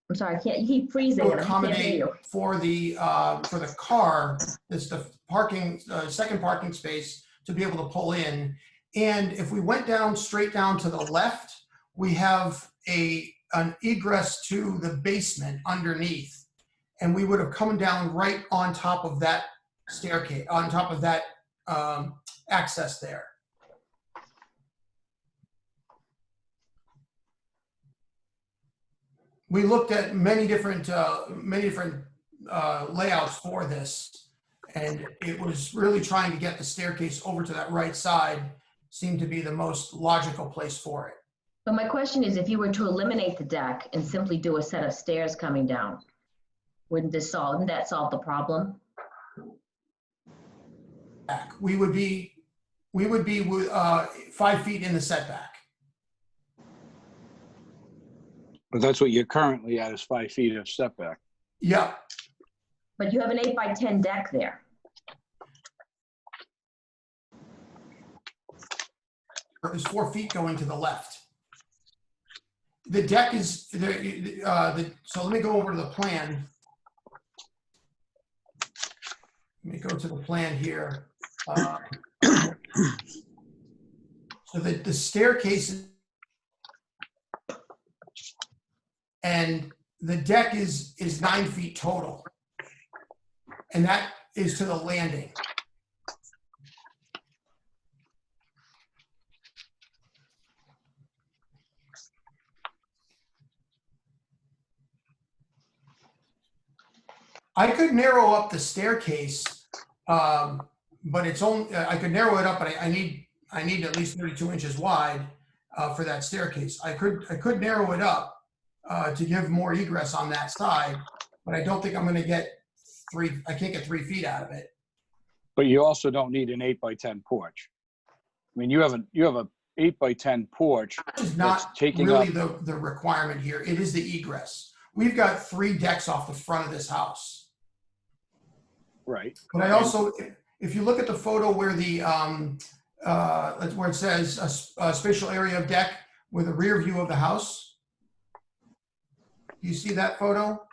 Speaker 1: I'm sorry, I can't, you keep freezing
Speaker 8: to
Speaker 1: and I can't hear
Speaker 8: accommodate
Speaker 1: you.
Speaker 8: for the car, it's the parking, second parking space to be able to pull in. And if we went straight down to the left, we have an egress to the basement underneath. And we would have come down right on top of that staircase, on top of that access there. We looked at many different layouts for this, and it was really trying to get the staircase over to that right side seemed to be the most logical place for it.
Speaker 1: But my question is, if you were to eliminate the deck and simply do a set of stairs coming down, wouldn't that solve the problem?
Speaker 8: We would be 5 feet in the setback.
Speaker 3: But that's what you're currently at, is 5 feet of setback.
Speaker 8: Yeah.
Speaker 1: But you have an 8x10 deck there.
Speaker 8: There's 4 feet going to the left. The deck is, so let me go over to the plan. Let me go to the plan here. So the staircase is, and the deck is 9 feet total. And that is to the landing. I could narrow up the staircase, but it's only, I could narrow it up, but I need at least 32 inches wide for that staircase. I could narrow it up to give more egress on that side, but I don't think I'm going to get I can't get 3 feet out of it.
Speaker 3: But you also don't need an 8x10 porch. I mean, you have a 8x10 porch
Speaker 8: Which is
Speaker 3: that's
Speaker 8: not
Speaker 3: taking
Speaker 8: really
Speaker 3: up.
Speaker 8: the requirement here. It is the egress. We've got 3 decks off the front of this house.
Speaker 3: Right.
Speaker 8: But I also, if you look at the photo where where it says a spatial area of deck with a rear view of the house. Do you see that photo?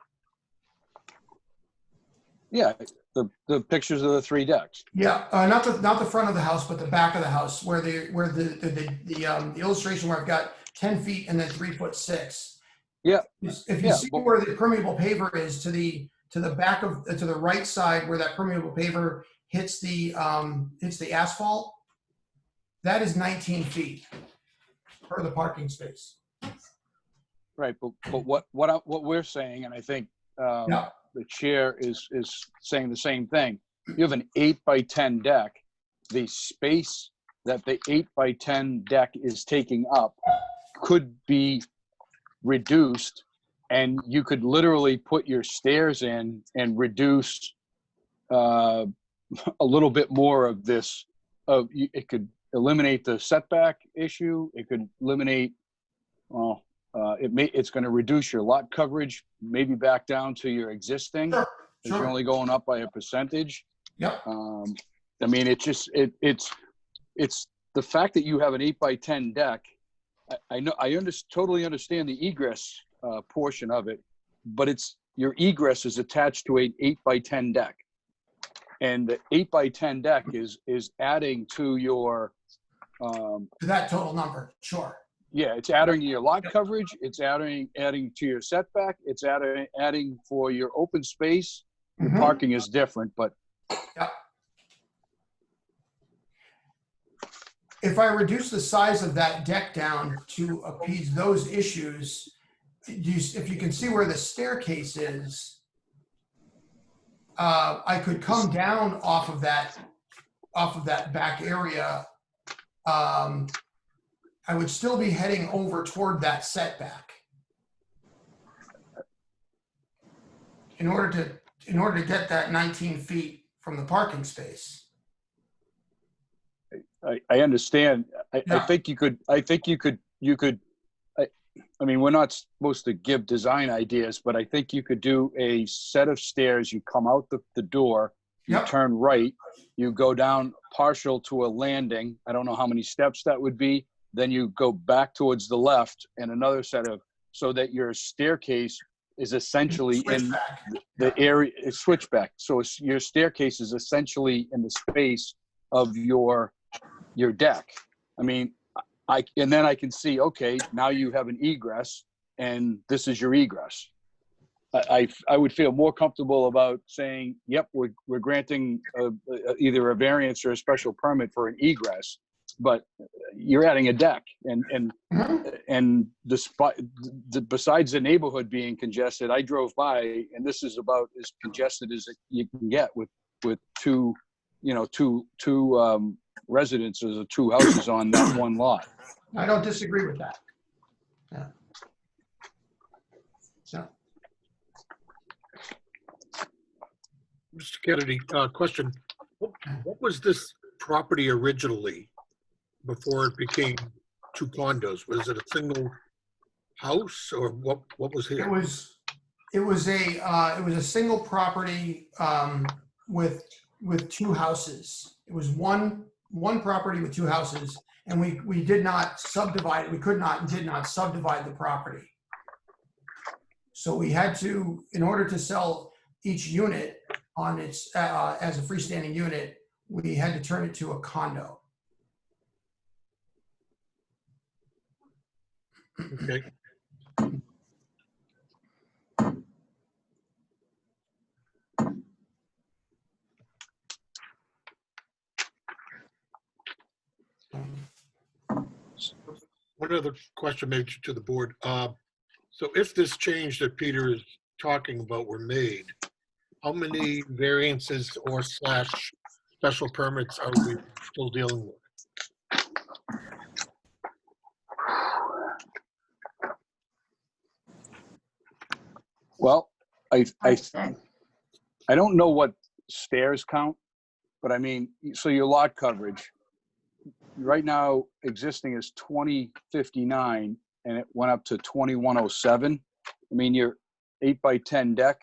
Speaker 3: Yeah, the pictures of the 3 decks.
Speaker 8: Yeah, not the front of the house, but the back of the house, where the illustration where I've got 10 feet and then 3'6".
Speaker 3: Yeah.
Speaker 8: If you see where the permeable paver is to the back of to the right side, where that permeable paver hits the asphalt, that is 19 feet per the parking space.
Speaker 3: Right, but what we're saying, and I think the chair is saying the same thing. You have an 8x10 deck. The space that the 8x10 deck is taking up could be reduced, and you could literally put your stairs in and reduce a little bit more of this. It could eliminate the setback issue. It could eliminate, it's going to reduce your lot coverage, maybe back down to your existing.
Speaker 8: Sure.
Speaker 3: Because you're only going up by a percentage.
Speaker 8: Yep.
Speaker 3: I mean, it's the fact that you have an 8x10 deck. I totally understand the egress portion of it, but your egress is attached to an 8x10 deck, and the 8x10 deck is adding to your
Speaker 8: To that total number, sure.
Speaker 3: Yeah, it's adding to your lot coverage. It's adding to your setback. It's adding for your open space.
Speaker 8: Mhm.
Speaker 3: parking is different, but
Speaker 8: If I reduce the size of that deck down to appease those issues, if you can see where the staircase is, I could come down off of that back area. I would still be heading over toward that setback. In order to get that 19 feet from the parking space.
Speaker 3: I understand. I
Speaker 8: Yeah.
Speaker 3: think you could, I mean, we're not supposed to give design ideas, but I think you could do a set of stairs. You come out the door, you
Speaker 8: Yep.
Speaker 3: turn right, you go down partial to a landing. I don't know how many steps that would be. Then you go back towards the left and another set of, so that your staircase is essentially in
Speaker 8: Switchback.
Speaker 3: the area, it's switchback. So your staircase is essentially in the space of your deck. I mean, and then I can see, okay, now you have an egress and this is your egress. I would feel more comfortable about saying, yep, we're granting either a variance or a special permit for an egress, but you're adding a deck and besides the neighborhood being congested, I drove by and this is about as congested as you can get with two residences or two houses on that one lot.
Speaker 8: I don't disagree with that. Yeah. Yeah.
Speaker 7: Mr. Kennedy, question. What was this property originally before it became two condos? Was it a single house or what was
Speaker 8: It
Speaker 7: here?
Speaker 8: was a single property with two houses. It was one property with two houses, and we did not subdivide it. We could not and did not subdivide the property. So we had to, in order to sell each unit on its as a freestanding unit, we had to turn it to a condo.
Speaker 7: Okay. One other question maybe to the board. So if this change that Peter is talking about were made, how many variances or / special permits are we still dealing with?
Speaker 3: Well, I don't know what stairs count, but I mean, so your lot coverage right now existing is 2059 and it went up to 2107. I mean, your 8x10 deck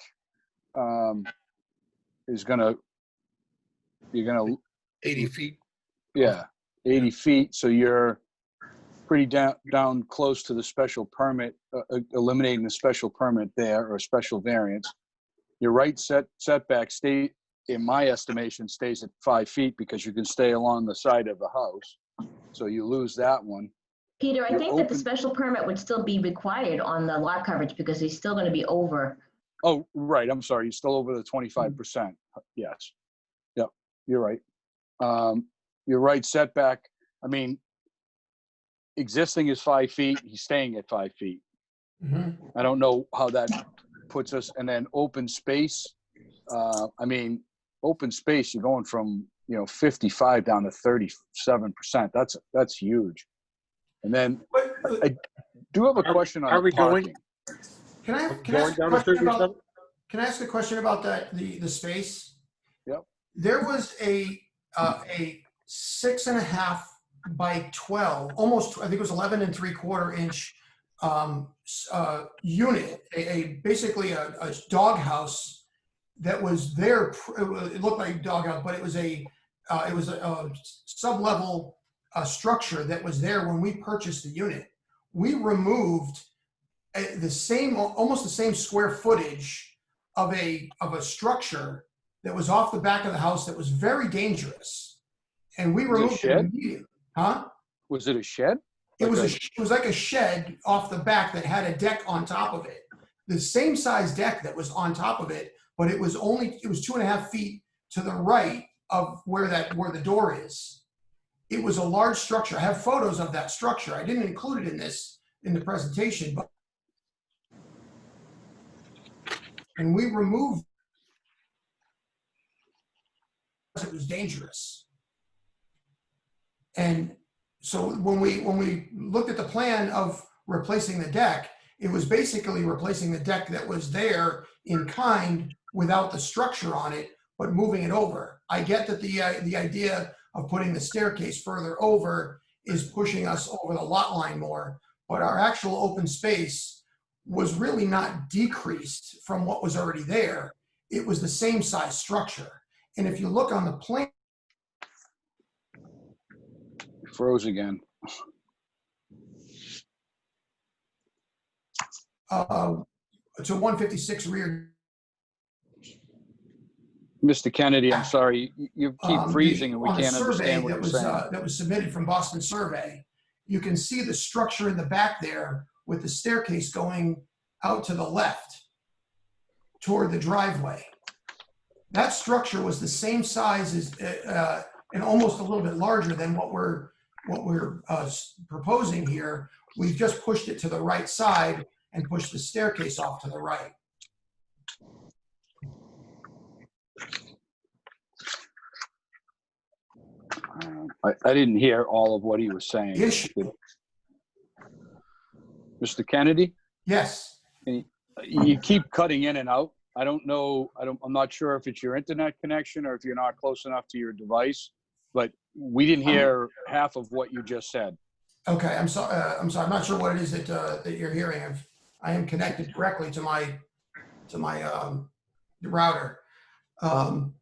Speaker 3: is you're gonna
Speaker 7: 80 feet?
Speaker 3: yeah, 80 feet. So you're pretty down close to the special permit, eliminating the special permit there or special variance. Your right setback in my estimation, stays at 5 feet because you can stay along the side of the house. So you lose that one.
Speaker 1: Peter, I
Speaker 3: You're
Speaker 1: think that the
Speaker 3: open-
Speaker 1: special permit would still be required on the lot coverage because he's still going to be over.
Speaker 3: Oh, right. I'm sorry. You're still over the 25%. Yes. Yep. You're right. Your right setback. I mean, existing is 5 feet. He's staying at 5 feet.
Speaker 8: Mm-hmm.
Speaker 3: I don't know how that puts us. And then open space. I mean, open space, you're going from, 55 down to 37%. That's huge. And then I do have a question on
Speaker 7: Are we going?
Speaker 3: parking.
Speaker 8: Can I
Speaker 7: Going down to 37?
Speaker 8: Can I ask a question about the space?
Speaker 3: Yep.
Speaker 8: There was a 6.5 by 12, almost, I think it was 11 3/4 inch unit, basically a doghouse that was there. It looked like a doghouse, but it was a sub-level structure that was there when we purchased the unit. We removed almost the same square footage of a structure that was off the back of the house that was very dangerous, and we
Speaker 3: Was it a
Speaker 8: removed it
Speaker 3: shed?
Speaker 8: immediately. Huh?
Speaker 3: Was it a shed?
Speaker 8: It was like a shed off the back that had a deck on top of it. The same size deck that was on top of it, but it was 2.5 feet to the right of where the door is. It was a large structure. I have photos of that structure. I didn't include it in the presentation, but and we removed it was dangerous. And so when we looked at the plan of replacing the deck, it was basically replacing the deck that was there in kind without the structure on it, but moving it over. I get that the idea of putting the staircase further over is pushing us over the lot line more, but our actual open space was really not decreased from what was already there. It was the same size structure. And if you look on the plan,
Speaker 3: Froze again.
Speaker 8: to 156 rear.
Speaker 3: Mr. Kennedy, I'm sorry, you keep freezing and we
Speaker 8: On the
Speaker 3: can't
Speaker 8: survey
Speaker 3: understand what you're saying.
Speaker 8: that was submitted from Boston Survey, you can see the structure in the back there with the staircase going out to the left toward the driveway. That structure was the same size as and almost a little bit larger than what we're proposing here. We've just pushed it to the right side and pushed the staircase off to the right.
Speaker 3: I didn't hear all of what he was saying.
Speaker 8: Issue.
Speaker 3: Mr. Kennedy,
Speaker 8: Yes.
Speaker 3: you keep cutting in and out. I don't know. I'm not sure if it's your internet connection or if you're not close enough to your device, but we didn't hear half of what you just said.
Speaker 8: Okay, I'm sorry. I'm not sure what it is that you're hearing. I am connected directly to my router. Can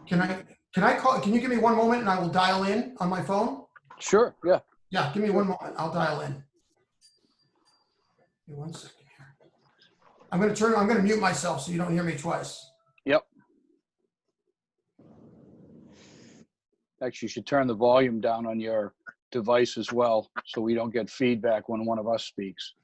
Speaker 8: you give me one moment and I will dial in on my phone?
Speaker 3: Sure, yeah.
Speaker 8: Yeah, give me one moment. I'll dial in. Give me 1 second here. I'm going to mute myself so you don't hear me twice.
Speaker 3: Yep. Actually, you should turn the volume down on your device as well so we don't get feedback when one of us speaks.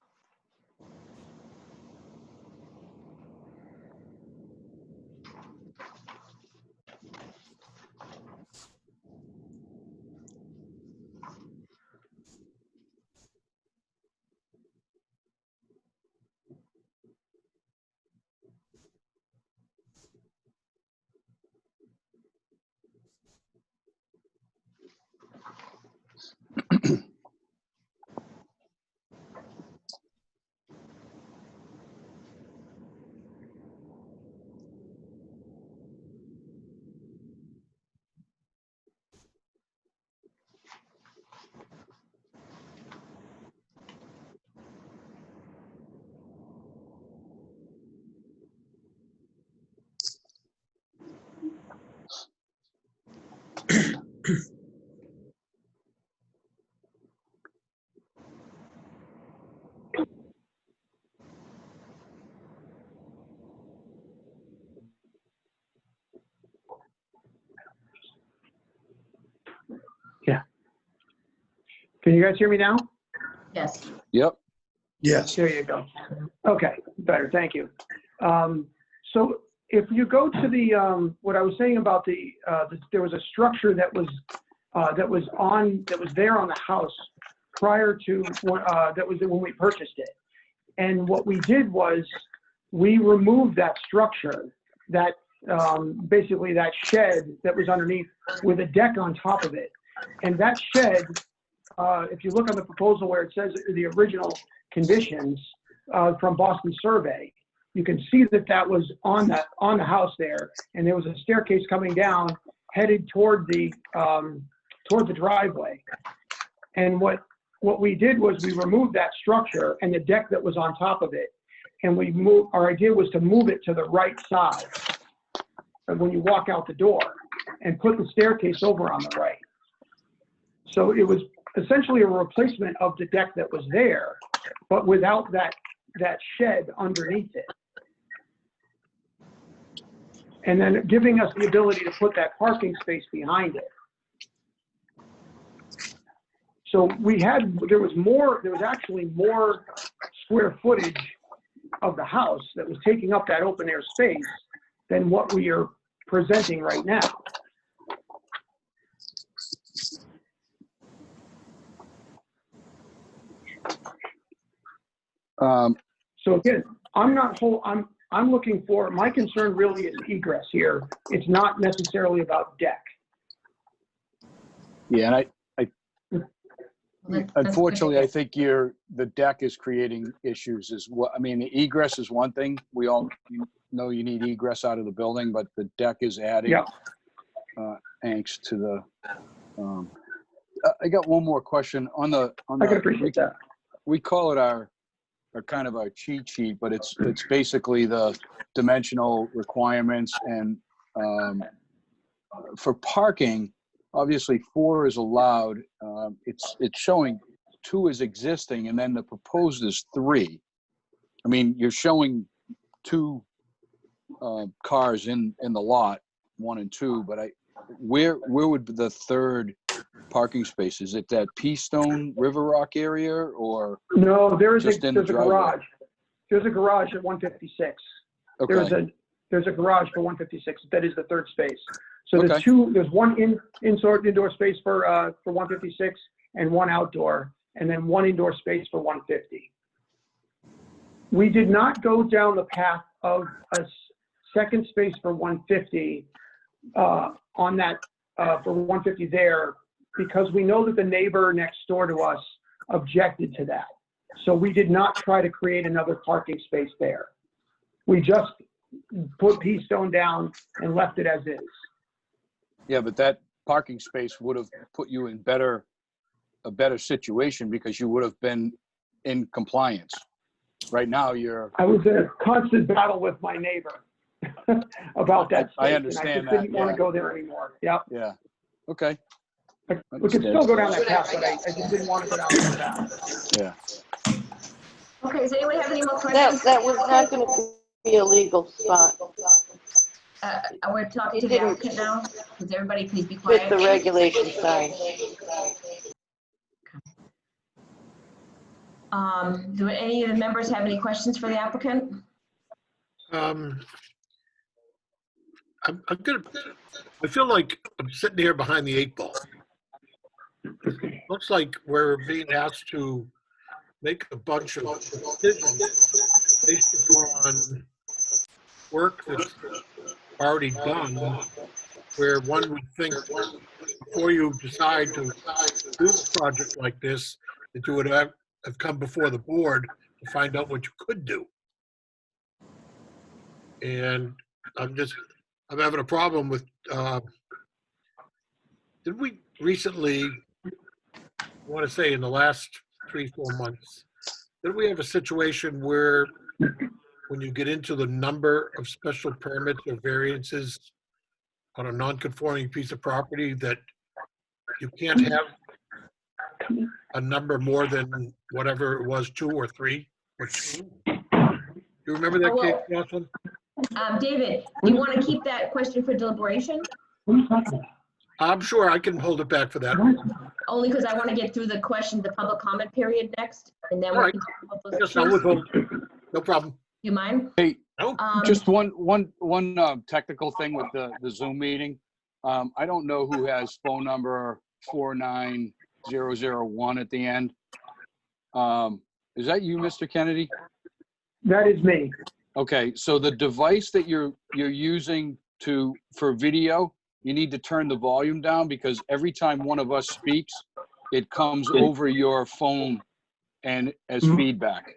Speaker 9: Can you guys hear me now?
Speaker 1: Yes.
Speaker 3: Yep.
Speaker 5: Yes.
Speaker 9: There you go. Okay, better, thank you. So if you go to the, what I was saying about there was a structure that was there on the house prior to, that was when we purchased it. And what we did was we removed that structure, that basically that shed that was underneath with a deck on top of it. And that shed, if you look on the proposal where it says the original conditions from Boston Survey, you can see that was on the house there, and there was a staircase coming down headed toward the driveway. And what we did was we removed that structure and the deck that was on top of it, and our idea was to move it to the right side when you walk out the door, and put the staircase over on the right. So it was essentially a replacement of the deck that was there, but without that shed underneath it. And then giving us the ability to put that parking space behind it. So there was actually more square footage of the house that was taking up that open air space than what we are presenting right now. So again, I'm looking for, my concern really is egress here. It's not necessarily about deck.
Speaker 3: Yeah, and
Speaker 1: That's
Speaker 3: unfortunately, I
Speaker 1: good.
Speaker 3: think the deck is creating issues as well. I mean, the egress is one thing. We all know you need egress out of the building, but the deck is adding
Speaker 9: Yeah.
Speaker 3: angst to the, I got one more question on the,
Speaker 9: I can appreciate that.
Speaker 3: we call it our kind of our cheat sheet, but it's basically the dimensional requirements. And for parking, obviously 4 is allowed. It's showing 2 is existing, and then the proposed is 3. I mean, you're showing 2 cars in the lot, 1 and 2, but where would the third parking space? Is it that Peastone River Rock area, or
Speaker 9: No, there's
Speaker 3: just in the
Speaker 9: a
Speaker 3: driveway?
Speaker 9: garage. There's a garage at 156.
Speaker 3: Okay.
Speaker 9: There's a garage for 156. That is the third space. So
Speaker 3: Okay.
Speaker 9: there's one indoor space for 156 and 1 outdoor, and then 1 indoor space for 150. We did not go down the path of a second space for 150 on that for 150 there, because we know that the neighbor next door to us objected to that. So we did not try to create another parking space there. We just put Peastone down and left it as is.
Speaker 3: Yeah, but that parking space would have put you in a better situation, because you would have been in compliance. Right now,
Speaker 9: I was in a constant battle with my neighbor about that space.
Speaker 3: I understand
Speaker 9: and I just didn't
Speaker 3: that,
Speaker 9: want
Speaker 3: yeah.
Speaker 9: to go there anymore. Yeah.
Speaker 3: Yeah. Okay.
Speaker 9: We could still go down that path, but I just didn't want to go down that path.
Speaker 3: Yeah.
Speaker 1: Okay, does anyone have any more questions?
Speaker 10: That was not going to be a legal spot.
Speaker 1: We're talking to
Speaker 10: It
Speaker 1: the
Speaker 10: didn't
Speaker 1: applicant now. Does everybody please be
Speaker 10: fit
Speaker 1: quiet?
Speaker 10: the regulation sign.
Speaker 1: Do any of the members have any questions for the applicant?
Speaker 7: I'm gonna, I feel like I'm sitting here behind the 8 ball. Looks like we're being asked to make a bunch of decisions based upon work that's already done, where one would think before you decide to do a project like this, that you would have come before the board to find out what you could do. And I'm having a problem with, did we recently, I want to say in the last 3-4 months, did we have a situation where when you get into the number of special permits or variances on a non-conforming piece of property, that you can't have a number more than whatever it was, 2 or 3 or 2? Do you remember that case, Jocelyn?
Speaker 1: David, do you want to keep that question for deliberation?
Speaker 7: I'm sure I can hold it back for that.
Speaker 1: Only because I want to get through the public comment period next, and then
Speaker 7: All
Speaker 1: we
Speaker 7: right.
Speaker 1: can talk about those
Speaker 7: Yes, I'll
Speaker 1: issues.
Speaker 7: withhold. No problem.
Speaker 1: Do you mind?
Speaker 3: Hey,
Speaker 7: No.
Speaker 3: just one technical thing with the Zoom meeting. I don't know who has phone number 49001 at the end. Is that you, Mr. Kennedy?
Speaker 9: That is me.
Speaker 3: Okay, so the device that you're using for video, you need to turn the volume down, because every time one of us speaks, it comes over your phone and as feedback.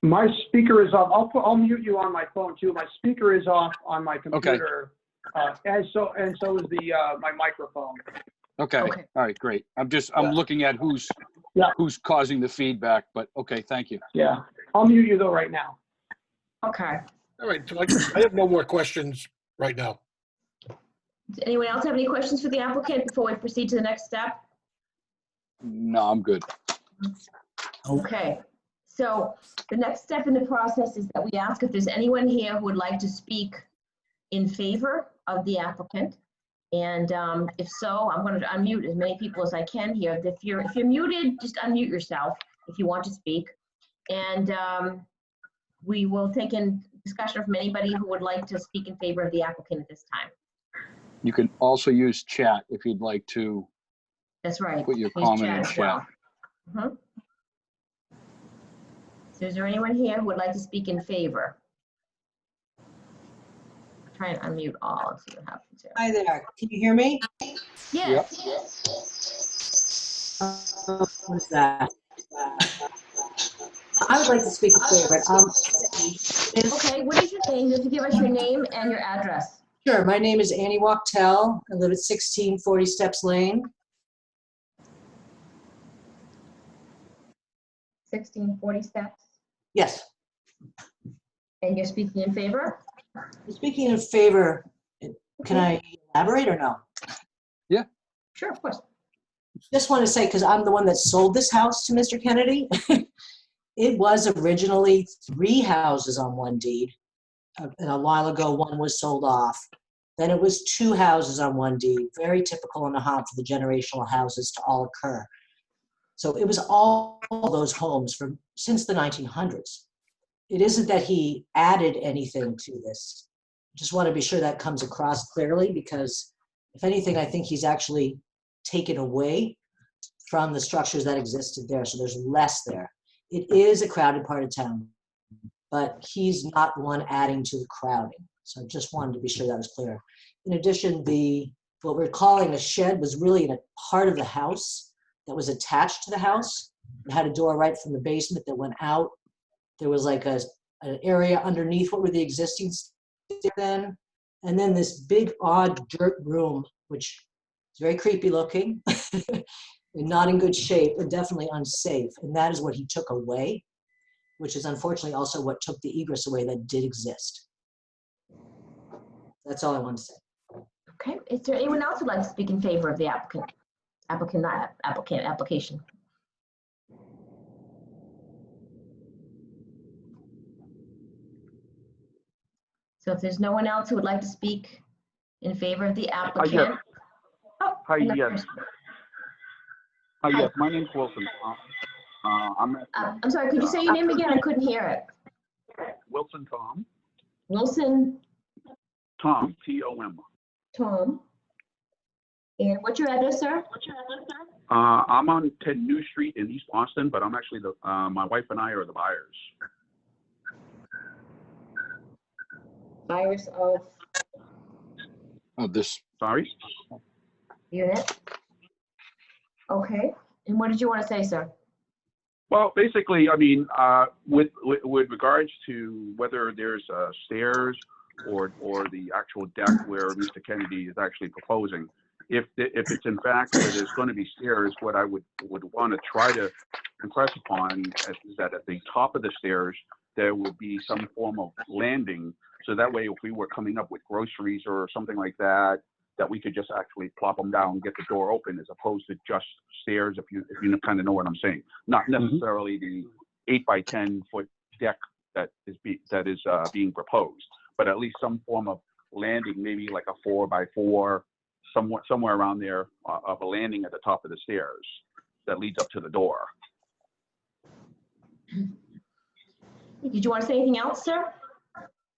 Speaker 9: My speaker is off. I'll mute you on my phone too. My speaker is off on my computer, and so is my microphone.
Speaker 3: Okay.
Speaker 1: Okay.
Speaker 3: All right, great. I'm looking at who's causing the feedback, but okay, thank you.
Speaker 9: Yeah, I'll mute you though right now.
Speaker 1: Okay.
Speaker 7: All right, so I have no more questions right now.
Speaker 1: Does anyone else have any questions for the applicant before we proceed to the next step?
Speaker 3: No, I'm good.
Speaker 1: Okay. So the next step in the process is that we ask if there's anyone here who would like to speak in favor of the applicant. And if so, I'm going to unmute as many people as I can here. If you're muted, just unmute yourself if you want to speak. And we will take in discussion from anybody who would like to speak in favor of the applicant at this time.
Speaker 3: You can also use chat if you'd like to
Speaker 1: That's right.
Speaker 3: put your
Speaker 1: Use
Speaker 3: comment in
Speaker 1: as well.
Speaker 3: chat.
Speaker 1: Mhm. So is there anyone here who would like to speak in favor? I'll try and unmute all and see what happens here.
Speaker 6: Hi there, can you hear me?
Speaker 1: Yes.
Speaker 6: What is that? I would like to speak in favor.
Speaker 1: Okay, what is your name? You have to give us your name and your address.
Speaker 6: Sure, my name is Annie Wachtel. I live at 1640 Steps Lane.
Speaker 1: 1640 Steps.
Speaker 6: Yes,
Speaker 1: And you're speaking in favor?
Speaker 6: speaking in favor, can I elaborate or no?
Speaker 1: Sure, of course.
Speaker 6: Just want to say, because I'm the one that sold this house to Mr. Kennedy. It was originally 3 houses on one deed. And a while ago, one was sold off. Then it was 2 houses on one deed, very typical in Nahant for the generational houses to all occur. So it was all those homes since the 1900s. It isn't that he added anything to this. Just want to be sure that comes across clearly, because if anything, I think he's actually taken away from the structures that existed there. So there's less there. It is a crowded part of town, but he's not the one adding to the crowding. So I just wanted to be sure that was clear. In addition, what we're calling a shed was really in a part of the house that was attached to the house. It had a door right from the basement that went out. There was like an area underneath what were the existing stairs then. And then this big odd dirt room, which is very creepy looking and not in good shape and definitely unsafe. And that is what he took away, which is unfortunately also what took the egress away that did exist. That's all I want to say.
Speaker 1: Okay, is there anyone else who'd like to speak in favor of the application? So if there's no one else who would like to speak in favor of the applicant. Oh,
Speaker 11: Hi,
Speaker 1: another
Speaker 11: yes.
Speaker 1: person.
Speaker 11: Hi,
Speaker 1: Hi.
Speaker 11: yes. My name's Wilson.
Speaker 1: I'm sorry, could you say your name again? I couldn't hear it.
Speaker 11: Wilson Tom.
Speaker 1: Wilson
Speaker 11: Tom, T-O-M.
Speaker 1: Tom. And what's your address, sir?
Speaker 11: I'm on 10 New Street in East Boston, but I'm actually my wife and I are the buyers.
Speaker 1: Buyers
Speaker 3: Of this,
Speaker 11: Sorry?
Speaker 1: unit? Okay, and what did you want to say, sir?
Speaker 11: Well, basically, I mean, with regards to whether there's stairs or the actual deck where Mr. Kennedy is actually proposing, if it's in fact that there's going to be stairs, what I would want to try to impress upon is that at the top of the stairs there would be some form of landing, so that way if we were coming up with groceries or something like that, that we could just actually plop them down, get the door open, as opposed to just stairs. If you kind of know what I'm saying, not necessarily the 8 by 10 foot deck that is being proposed, but at least some form of landing, maybe like a 4 by 4, somewhere around there, of a landing at the top of the stairs that leads up to the door.
Speaker 1: Did you want to say anything else, sir?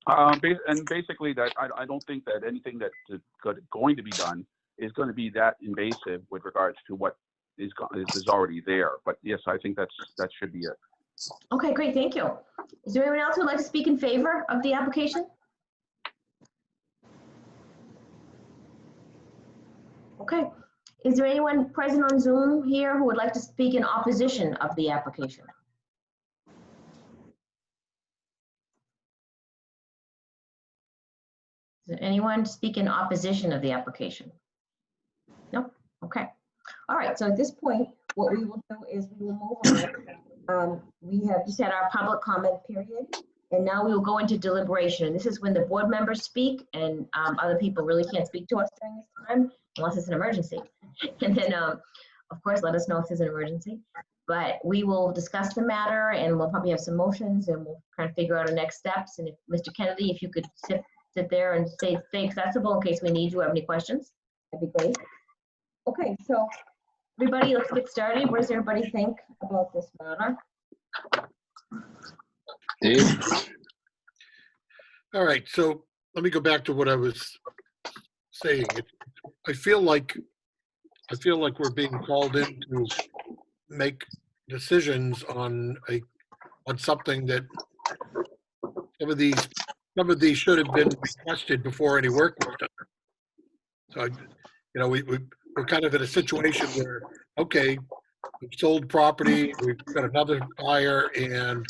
Speaker 11: And basically that I don't think that anything that is going to be done is going to be that invasive with regards to what is already there. But yes, I think that should be it.
Speaker 1: Okay, great, thank you. Is there anyone else who would like to speak in favor of the application? Okay, is there anyone present on Zoom here who would like to speak in opposition of the application? Is there anyone to speak in opposition of the application? No? Okay. All right, so at this point, what we will do is we will move on. We have just had our public comment period, and now we will go into deliberation. And this is when the board members speak, and other people really can't speak to us during this time, unless it's an emergency. And then, of course, let us know if there's an emergency. But we will discuss the matter, and we'll probably have some motions, and we'll kind of figure out our next steps. And if Mr. Kennedy, if you could sit there and stay accessible in case we need you, have any questions, that'd be great. Okay, so everybody, let's get started. What does everybody think about this matter?
Speaker 3: Dave?
Speaker 7: All right, so let me go back to what I was saying. I feel like we're being called in to make decisions on something that some of these should have been requested before any work was done. So, we're kind of in a situation where, okay, we've sold property, we've got another buyer, and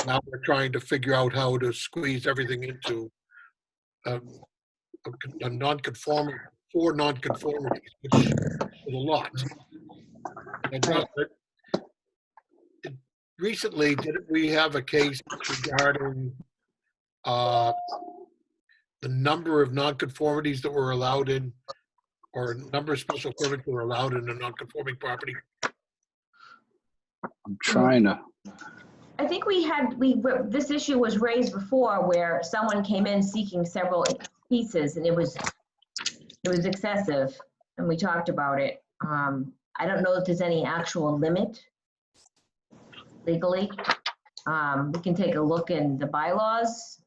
Speaker 7: now we're trying to figure out how to squeeze everything into a non-conforming, 4 non-conformities, which is a lot. And recently, didn't we have a case regarding the number of nonconformities that were allowed in, or number of special permits that were allowed in a non-conforming property?
Speaker 3: I'm trying to.
Speaker 1: I think this issue was raised before where someone came in seeking several pieces and it was excessive and we talked about it. I don't know if there's any actual limit legally. We can take a look in the bylaws.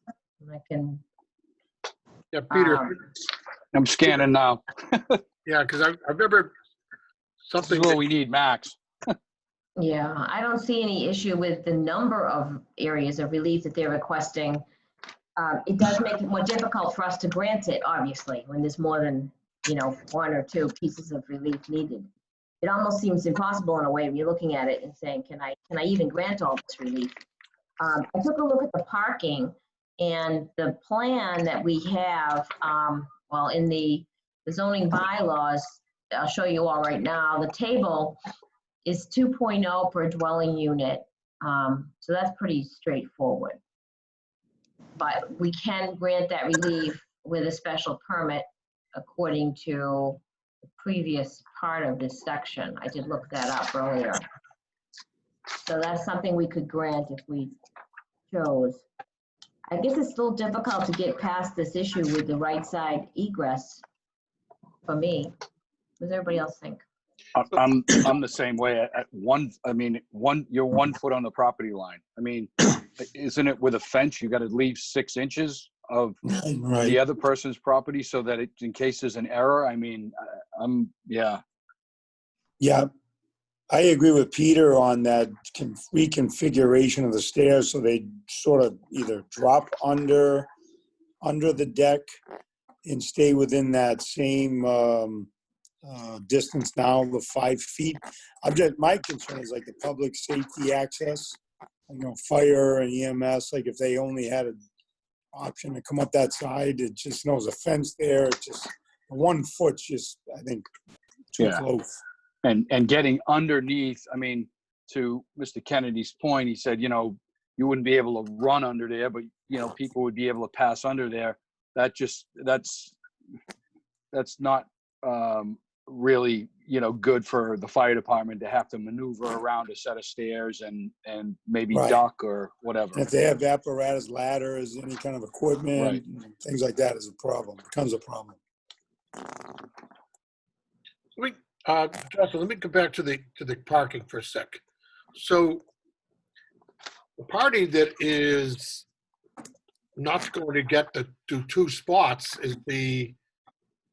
Speaker 1: I can.
Speaker 7: Yeah, Peter.
Speaker 3: I'm scanning now.
Speaker 7: Yeah, because I remember something.
Speaker 3: This is what we need, Max.
Speaker 1: Yeah, I don't see any issue with the number of areas of relief that they're requesting. It does make it more difficult for us to grant it, obviously, when there's more than, 1 or 2 pieces of relief needed. It almost seems impossible in a way when you're looking at it and saying, can I even grant all this relief? I took a look at the parking and the plan that we have, in the zoning bylaws, I'll show you all right now, the table is 2.0 per dwelling unit. So that's pretty straightforward. But we can grant that relief with a special permit according to the previous part of this section. I did look that up earlier. So that's something we could grant if we chose. I guess it's still difficult to get past this issue with the right side egress for me. What does everybody else think?
Speaker 3: I'm the same way. At you're 1 foot on the property line. I mean, isn't it with a fence? You got to leave 6 inches of
Speaker 5: Right.
Speaker 3: the other person's property so that in case there's an error. I mean, yeah.
Speaker 5: Yeah, I agree with Peter on that reconfiguration of the stairs so they sort of either drop under the deck and stay within that same distance now, the 5 feet. My concern is like the public safety access, fire and EMS, like if they only had an option to come up that side, it just knows a fence there. It's just 1 foot's just, I think, too close.
Speaker 3: And getting underneath, I mean, to Mr. Kennedy's point, he said, you wouldn't be able to run under there, but, people would be able to pass under there. That's not really, good for the fire department to have to maneuver around a set of stairs and maybe duck or whatever.
Speaker 5: And if they have apparatus, ladders, any kind of equipment, things like that becomes a problem.
Speaker 7: Justin, let me go back to the parking for a sec. So the party that is not going to get to 2 spots is the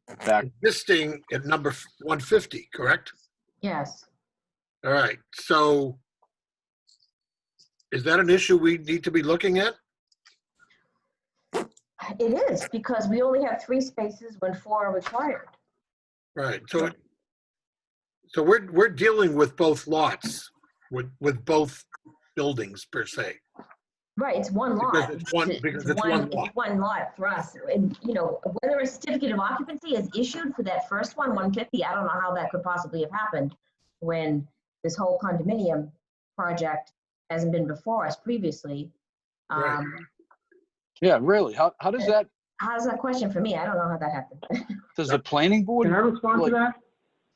Speaker 7: existing at number 150, correct?
Speaker 1: Yes.
Speaker 7: All right. So is that an issue we need to be looking at?
Speaker 1: It is, because we only have 3 spaces when 4 are required.
Speaker 7: Right. So we're dealing with both lots, with both buildings per se.
Speaker 1: Right, it's one lot.
Speaker 7: Because it's one lot.
Speaker 1: It's one lot for us. And, whether a certificate of occupancy is issued for that first one, 150, I don't know how that could possibly have happened when this whole condominium project hasn't been before us previously.
Speaker 7: Right.
Speaker 3: Yeah, really? How does that?
Speaker 1: How's that question for me? I don't know how that happened.
Speaker 3: Does the planning board?
Speaker 9: Can I respond to that?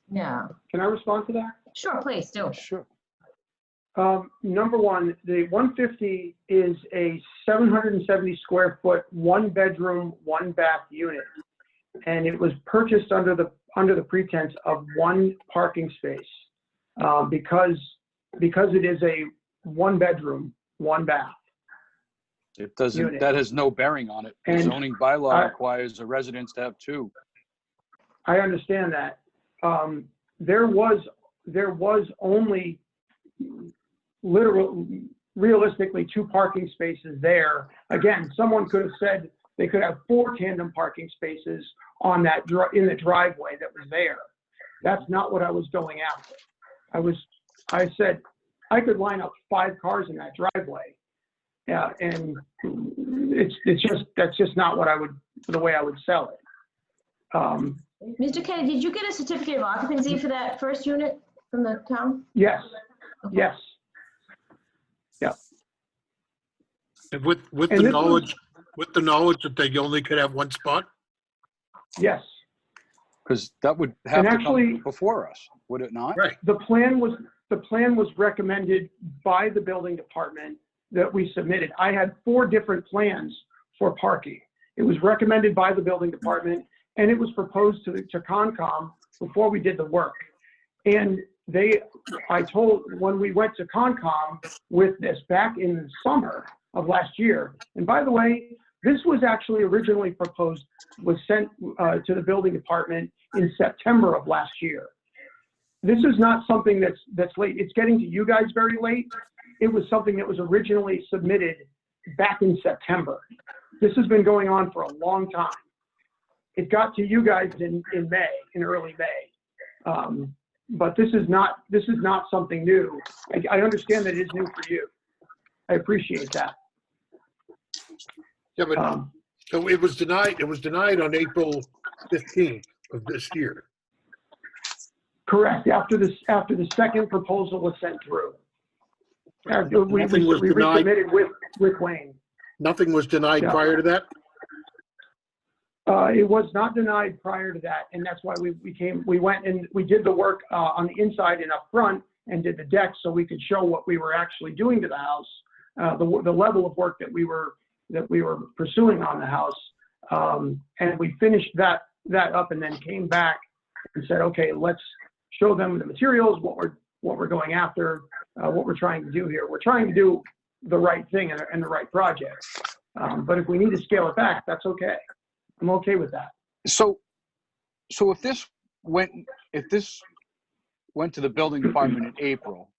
Speaker 1: Yeah.
Speaker 9: Can I respond to that?
Speaker 1: Sure, please do.
Speaker 3: Sure.
Speaker 9: Number one, the 150 is a 770 square foot, 1-bedroom, 1-bath unit. And it was purchased under the pretense of 1 parking space. Because it is a 1-bedroom, 1-bath.
Speaker 3: It doesn't,
Speaker 9: unit.
Speaker 3: that has no bearing on it. The
Speaker 9: And
Speaker 3: zoning bylaw
Speaker 9: I-
Speaker 3: requires a residence to have two.
Speaker 9: I understand that. There was only realistically 2 parking spaces there. Again, someone could have said they could have 4 tandem parking spaces on that in the driveway that was there. That's not what I was going after. I said I could line up 5 cars in that driveway. Yeah, and that's just not the way I would sell it.
Speaker 1: Mr. Kennedy, did you get a certificate of occupancy for that first unit from the town?
Speaker 9: Yes,
Speaker 1: Okay.
Speaker 9: yes. Yeah.
Speaker 7: And with
Speaker 9: And
Speaker 7: the
Speaker 9: this was-
Speaker 7: knowledge that they only could have one spot?
Speaker 9: Yes.
Speaker 3: Because that would have to
Speaker 9: actually-
Speaker 3: come before us, would it not?
Speaker 7: Right.
Speaker 9: The plan was recommended by the building department that we submitted. I had 4 different plans for parking. It was recommended by the building department, and it was proposed to Concom before we did the work. And when we went to Concom with this back in the summer of last year, and by the way, this was actually originally proposed, was sent to the building department in September of last year. This is not something that's late. It's getting to you guys very late. It was something that was originally submitted back in September. This has been going on for a long time. It got to you guys in early May. But this is not something new. I understand that it is new for you. I appreciate that.
Speaker 7: Yeah, but so it was denied on April 15th of this year.
Speaker 9: Correct. After the second proposal was sent through. We
Speaker 7: Nothing was denied.
Speaker 9: resubmitted with Wayne.
Speaker 7: Nothing was denied
Speaker 9: Yeah.
Speaker 7: prior to that?
Speaker 9: It was not denied prior to that, and that's why we went and we did the work on the inside and up front and did the deck so we could show what we were actually doing to the house, the level of work that we were pursuing on the house. And we finished that up and then came back and said, okay, let's show them the materials, what we're going after, what we're trying to do here. We're trying to do the right thing and the right project. But if we need to scale it back, that's okay. I'm okay with that.
Speaker 3: So if this went to the building department in April,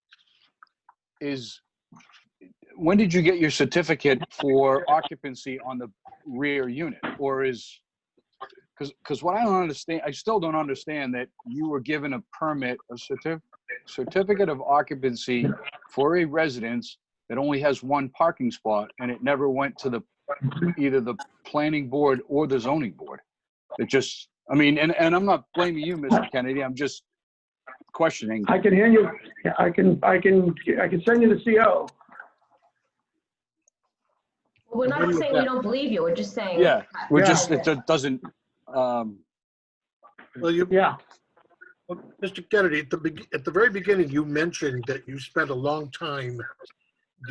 Speaker 3: when did you get your certificate for occupancy on the rear unit? Or because what I don't understand, I still don't understand that you were given a permit, a certificate of occupancy for a residence that only has 1 parking spot, and it never went to either the planning board or the zoning board. It just, I mean, and I'm not blaming you, Mr. Kennedy, I'm just questioning.
Speaker 9: I can hand you, I can send you the CO.
Speaker 1: We're not saying we don't believe you, we're just saying.
Speaker 3: Yeah, we're
Speaker 9: Yeah.
Speaker 3: just, it doesn't,
Speaker 7: Well,
Speaker 9: Yeah.
Speaker 7: Mr. Kennedy, at the very beginning, you mentioned that you spent a long time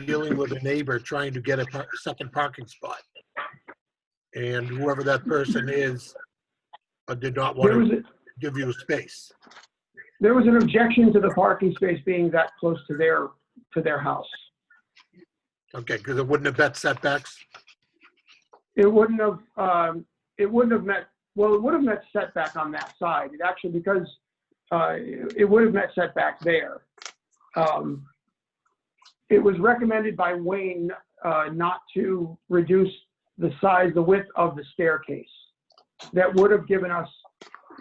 Speaker 7: dealing with a neighbor trying to get a second parking spot. And whoever that person is did not want to give you space.
Speaker 9: There was an objection to the parking space being that close to their house.
Speaker 7: Okay, because it wouldn't have met setbacks?
Speaker 9: It wouldn't have met, well, it would have met setback on that side. It actually, because it would have met setback there. It was recommended by Wayne not to reduce the width of the staircase. That would have given us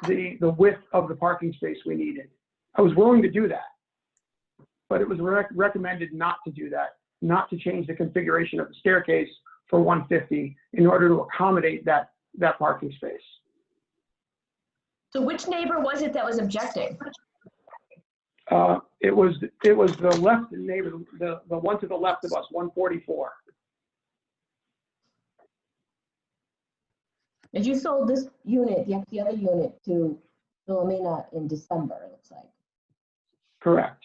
Speaker 9: the width of the parking space we needed. I was willing to do that, but it was recommended not to do that, not to change the configuration of the staircase for 150 in order to accommodate that parking space.
Speaker 1: So which neighbor was it that was objecting?
Speaker 9: It was the left neighbor, the one to the left of us, 144.
Speaker 1: And you sold this unit, the other unit, to Philomena in December, it looks like,
Speaker 9: Correct.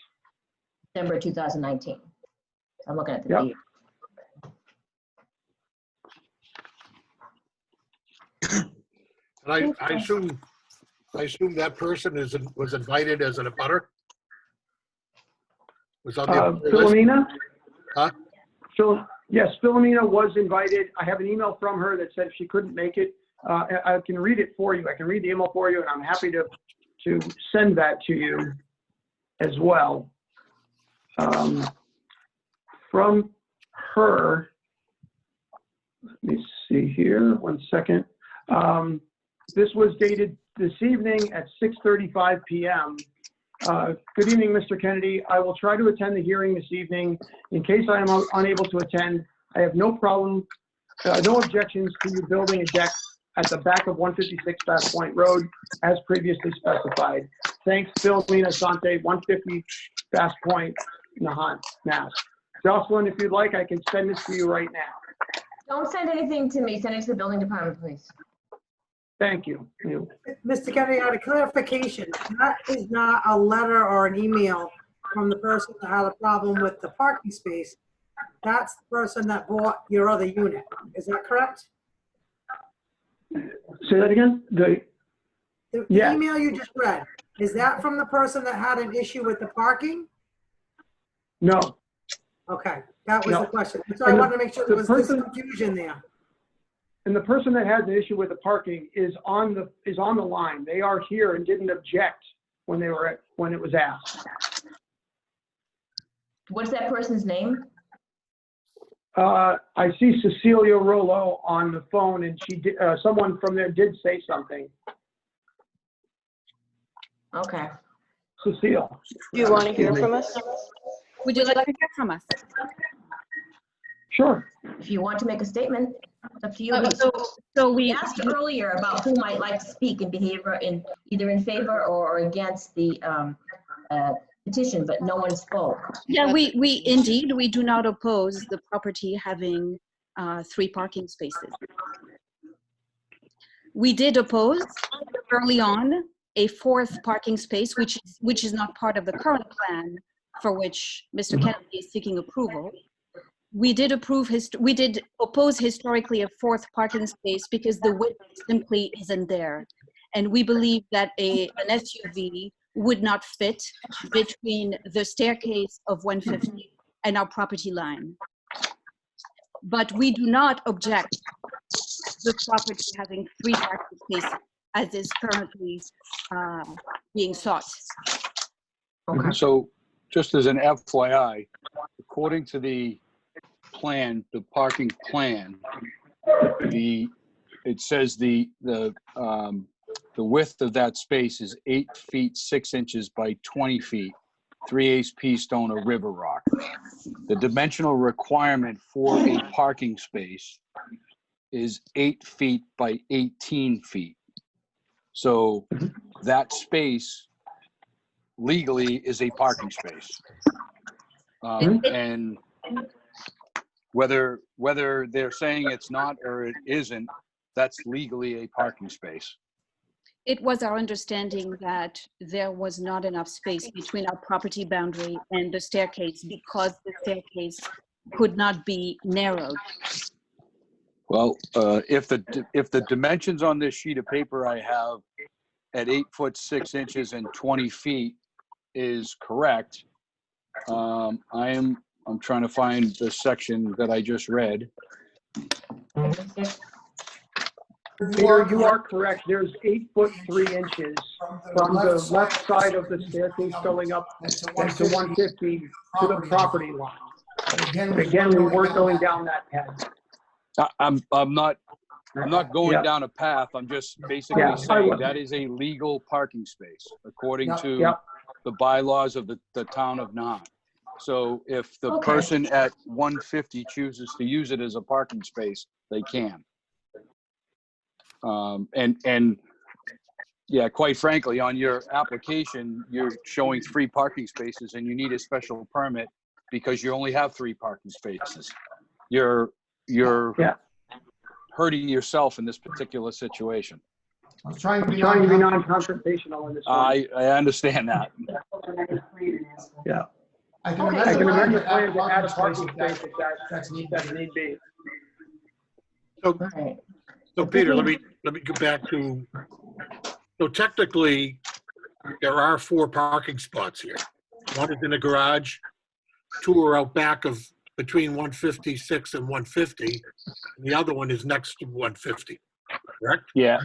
Speaker 1: December 2019. I'm looking at the
Speaker 9: Yep.
Speaker 1: deed.
Speaker 7: And I assume that person was invited as an abutter? Was on the list?
Speaker 9: Philomena?
Speaker 7: Huh?
Speaker 9: Yes, Philomena was invited. I have an email from her that said she couldn't make it. I can read it for you. I can read the email for you, and I'm happy to send that to you as well. From her, let me see here, 1 second. This was dated this evening at 6:35 p.m. Good evening, Mr. Kennedy. I will try to attend the hearing this evening. In case I am unable to attend, I have no problem, no objections to you building a deck at the back of 156 Bass Point Road as previously specified. Thanks, Philomena Sante, 150 Bass Point, Nahant, Mass. Jocelyn, if you'd like, I can send this to you right now.
Speaker 1: Don't send anything to me. Send it to the building department, please.
Speaker 9: Thank you.
Speaker 12: Mr. Kennedy, on a clarification, that is not a letter or an email from the person that had a problem with the parking space. That's the person that bought your other unit. Is that correct?
Speaker 9: Say that again? The yeah.
Speaker 12: Email you just read, is that from the person that had an issue with the parking?
Speaker 9: No.
Speaker 12: Okay, that was
Speaker 9: No.
Speaker 12: the question. So I wanted to make sure there was this confusion there.
Speaker 9: And the person that has an issue with the parking is on the line. They are here and didn't object when it was asked.
Speaker 1: What's that person's name?
Speaker 9: I see Cecilia Rollo on the phone, and she did, someone from there did say something.
Speaker 1: Okay.
Speaker 9: Cecile.
Speaker 10: Do you want to hear from us?
Speaker 13: Would you like to hear from us?
Speaker 9: Sure.
Speaker 1: If you want to make a statement, it's up to you.
Speaker 13: So we
Speaker 1: asked earlier about who might like to speak in behavior either in favor or against the petition, but no one spoke.
Speaker 13: Yeah, we indeed, we do not oppose the property having 3 parking spaces. We did oppose early on a 4th parking space, which is not part of the current plan for which Mr. Kennedy is seeking approval. We did oppose historically a 4th parking space because the width simply isn't there. And we believe that an SUV would not fit between the staircase of 150 and our property line. But we do not object to the property having 3 parking spaces as is currently being sought.
Speaker 1: Okay.
Speaker 3: So just as an FYI, according to the plan, the parking plan, it says the width of that space is 8 feet 6 inches by 20 feet, 3/8 pea stone or river rock. The dimensional requirement for a parking space is 8 feet by 18 feet. So that space legally is a parking space. And whether they're saying it's not or it isn't, that's legally a parking space.
Speaker 13: It was our understanding that there was not enough space between our property boundary and the staircase because the staircase could not be narrowed.
Speaker 3: Well, if the dimensions on this sheet of paper I have at 8 foot 6 inches and 20 feet is correct, I'm trying to find the section that I just read.
Speaker 9: Peter, you are correct. There's 8 foot 3 inches from the left side of the staircase going up to 150 to the property line. Again, we weren't going down that path.
Speaker 3: I'm not going down a path. I'm just basically saying that is a legal parking space according to the bylaws of the town of Nahant. So if the person at 150 chooses to use it as a parking space, they can. And yeah, quite frankly, on your application, you're showing 3 parking spaces and you need a special permit because you only have 3 parking spaces. You're hurting yourself in this particular situation.
Speaker 8: I was trying to be
Speaker 9: non-confrontational in this one.
Speaker 3: I understand that.
Speaker 9: Yeah.
Speaker 8: I can
Speaker 9: I can amend the plan to add a
Speaker 8: parking
Speaker 9: parking
Speaker 8: space
Speaker 9: space
Speaker 8: if
Speaker 9: if that's need be.
Speaker 7: So Peter, let me go back to, so technically, there are 4 parking spots here. One is in the garage, 2 are out back of between 156 and 150. And the other one is next to 150, correct?
Speaker 3: Yeah,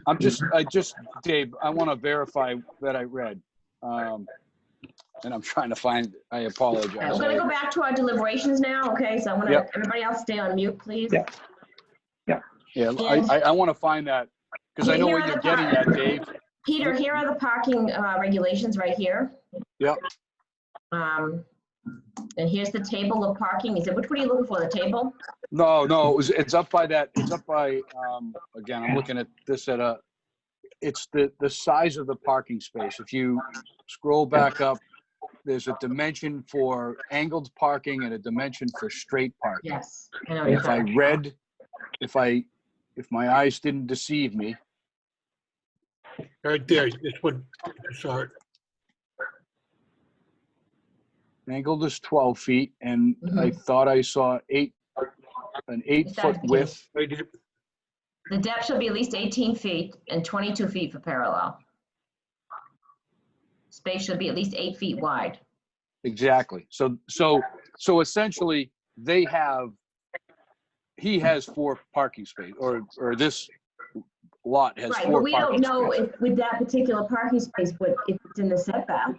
Speaker 3: Dave, I want to verify that I read. And I'm trying to find, I apologize.
Speaker 1: All right, we're gonna go back to our deliberations now, okay? So I want to,
Speaker 3: Yep.
Speaker 1: everybody else stay on mute, please.
Speaker 9: Yeah.
Speaker 3: Yeah,
Speaker 1: And-
Speaker 3: I want to find that, because I know what you're getting at, Dave.
Speaker 1: Peter, here are the parking regulations right here.
Speaker 3: Yep.
Speaker 1: And here's the table of parking. Is it, which one are you looking for, the table?
Speaker 3: No, it's up by that, it's up by, again, I'm looking at this it's the size of the parking space. If you scroll back up, there's a dimension for angled parking and a dimension for straight parking.
Speaker 1: Yes. I know what you're
Speaker 3: If I
Speaker 1: talking
Speaker 3: read, if my eyes didn't deceive me,
Speaker 7: Right there, this one, sorry.
Speaker 3: angled is 12 feet, and
Speaker 1: Mm-hmm.
Speaker 3: I thought I saw an 8-foot width.
Speaker 1: The depth should be at least 18 feet and 22 feet for parallel. Space should be at least 8 feet wide.
Speaker 3: Exactly. So essentially, he has 4 parking spaces, or this lot has
Speaker 1: Right,
Speaker 3: 4
Speaker 1: but we don't
Speaker 3: parking
Speaker 1: know
Speaker 3: spaces.
Speaker 1: if with that particular parking space, but if it's in the setback.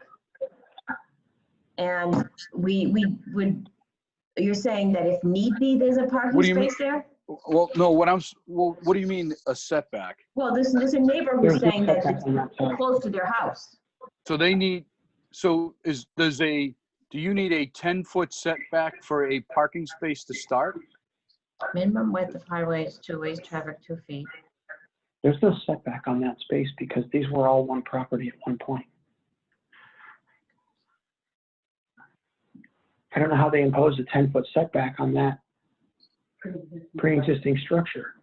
Speaker 1: And we would, you're saying that if need be, there's a parking
Speaker 3: What do you mean?
Speaker 1: space there?
Speaker 3: Well, no, what do you mean a setback?
Speaker 1: Well, there's a neighbor who's
Speaker 9: There's no
Speaker 1: saying that
Speaker 9: setback
Speaker 1: it's
Speaker 9: on that side.
Speaker 1: close to their house.
Speaker 3: So do you need a 10-foot setback for a parking space to start?
Speaker 1: Minimum width of highway is 2 ways, traffic 2 feet.
Speaker 9: There's no setback on that space because these were all one property at one point. I don't know how they imposed a 10-foot setback on that pre-existing structure.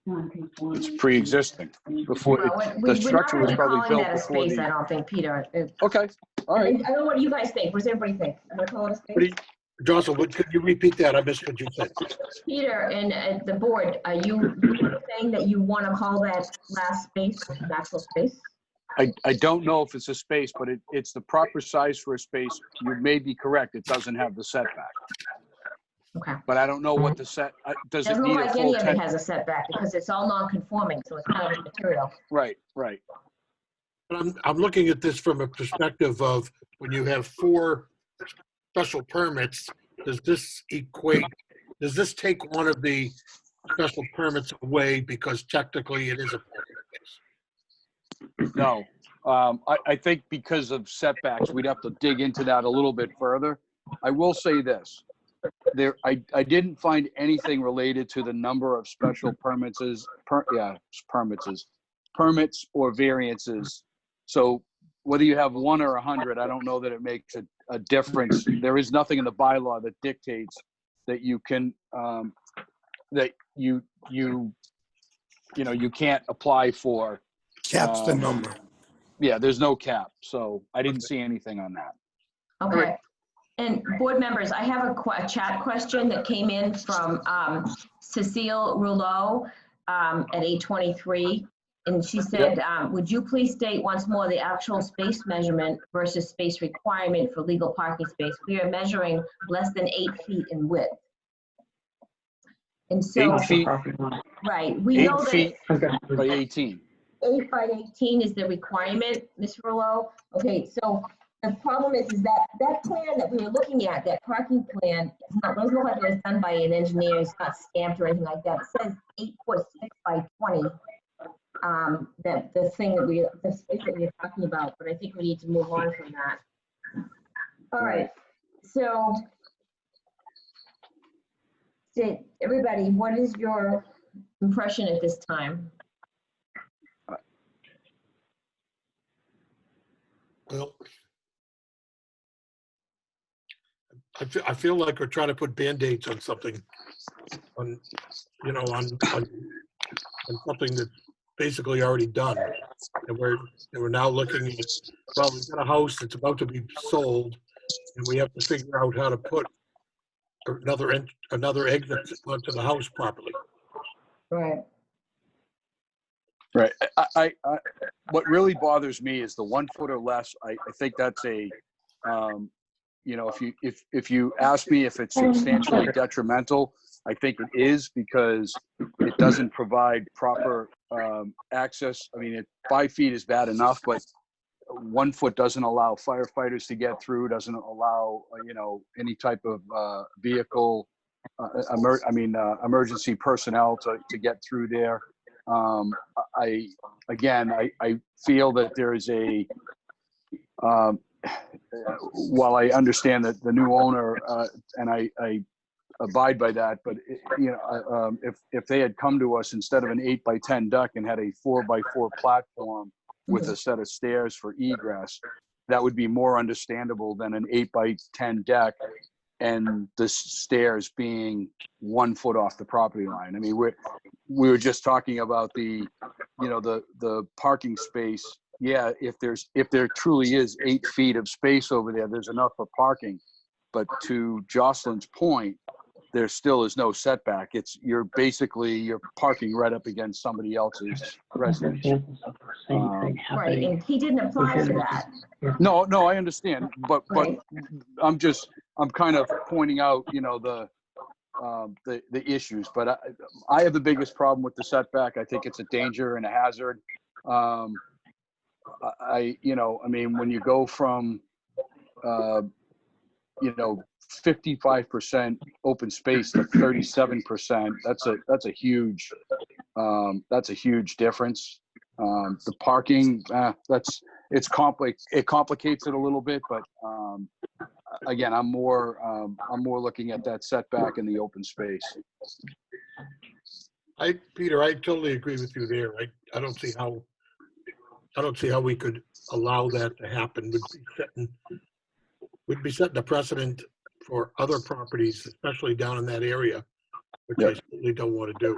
Speaker 3: It's pre-existing. Before
Speaker 1: Well,
Speaker 3: the structure was probably
Speaker 1: calling
Speaker 3: built
Speaker 1: that a
Speaker 3: before
Speaker 1: space, I
Speaker 3: the.
Speaker 1: don't think, Peter.
Speaker 3: Okay, all right.
Speaker 1: I don't know what you guys think. What does everybody think? I'm gonna call it a space?
Speaker 7: Jocelyn, could you repeat that? I missed what you said.
Speaker 1: Peter and the board, are you saying that you want to call that last space an actual space?
Speaker 3: I don't know if it's a space, but it's the proper size for a space. You may be correct. It doesn't have the setback.
Speaker 1: Okay.
Speaker 3: But I don't know what the does it
Speaker 1: Doesn't
Speaker 3: need
Speaker 1: look
Speaker 3: a
Speaker 1: like
Speaker 3: full
Speaker 1: any of
Speaker 3: 10?
Speaker 1: it has a setback because it's all non-conforming, so it's kind of immaterial.
Speaker 3: Right.
Speaker 7: But I'm looking at this from a perspective of when you have 4 special permits, does this take one of the special permits away because technically it is a parking space?
Speaker 3: No. I think because of setbacks, we'd have to dig into that a little bit further. I will say this. I didn't find anything related to the number of special permits or variances. So whether you have 1 or 100, I don't know that it makes a difference. There is nothing in the bylaw that dictates that you can that you can't apply for.
Speaker 5: Caps the number.
Speaker 3: Yeah, there's no cap. So I didn't see anything on that.
Speaker 1: Okay. And board members, I have a chat question that came in from Cecile Rouleau at 8:23. And she said, would you please state once more the actual space measurement versus space requirement for legal parking space? We are measuring less than 8 feet in width. And so,
Speaker 3: 8 feet,
Speaker 1: right, we
Speaker 3: 8
Speaker 1: know that
Speaker 3: feet by 18.
Speaker 1: 8 by 18 is the requirement, Ms. Rouleau. Okay, so the problem is that plan that we were looking at, that parking plan, doesn't look like it was done by an engineer. It's not stamped or anything like that. It says 8'6" by 20. That the space that we are talking about, but I think we need to move on from that. All right, so everybody, what is your impression at this time?
Speaker 7: Well, I feel like we're trying to put Band-Aids on something, on something that's basically already done. And we're now looking at, well, we've got a house that's about to be sold, and we have to figure out how to put another exit onto the house properly.
Speaker 1: Right.
Speaker 3: Right. I what really bothers me is the 1 foot or less. I think that's if you ask me if it's substantially detrimental, I think it is, because it doesn't provide proper access. I mean, 5 feet is bad enough, but 1 foot doesn't allow firefighters to get through, doesn't allow, any type of vehicle, emergency personnel to get through there. I feel that there is while I understand that the new owner, and I abide by that, but if they had come to us instead of an 8x10 deck and had a 4x4 platform with a set of stairs for egress, that would be more understandable than an 8x10 deck and the stairs being 1 foot off the property line. I mean, we were just talking about the parking space. Yeah, if there truly is 8 feet of space over there, there's enough for parking. But to Jocelyn's point, there still is no setback. You're parking right up against somebody else's residence.
Speaker 1: Right, and he didn't apply for that.
Speaker 3: No, I understand, but
Speaker 1: Right.
Speaker 3: I'm kind of pointing out, the issues. But I have the biggest problem with the setback. I think it's a danger and a hazard. When you go from 55% open space to 37%, that's a huge difference. The parking, it complicates it a little bit, but again, I'm more looking at that setback in the open space.
Speaker 7: Peter, I totally agree with you there. I don't see how we could allow that to happen. We'd be setting a precedent for other properties, especially down in that area, which I certainly don't want to do.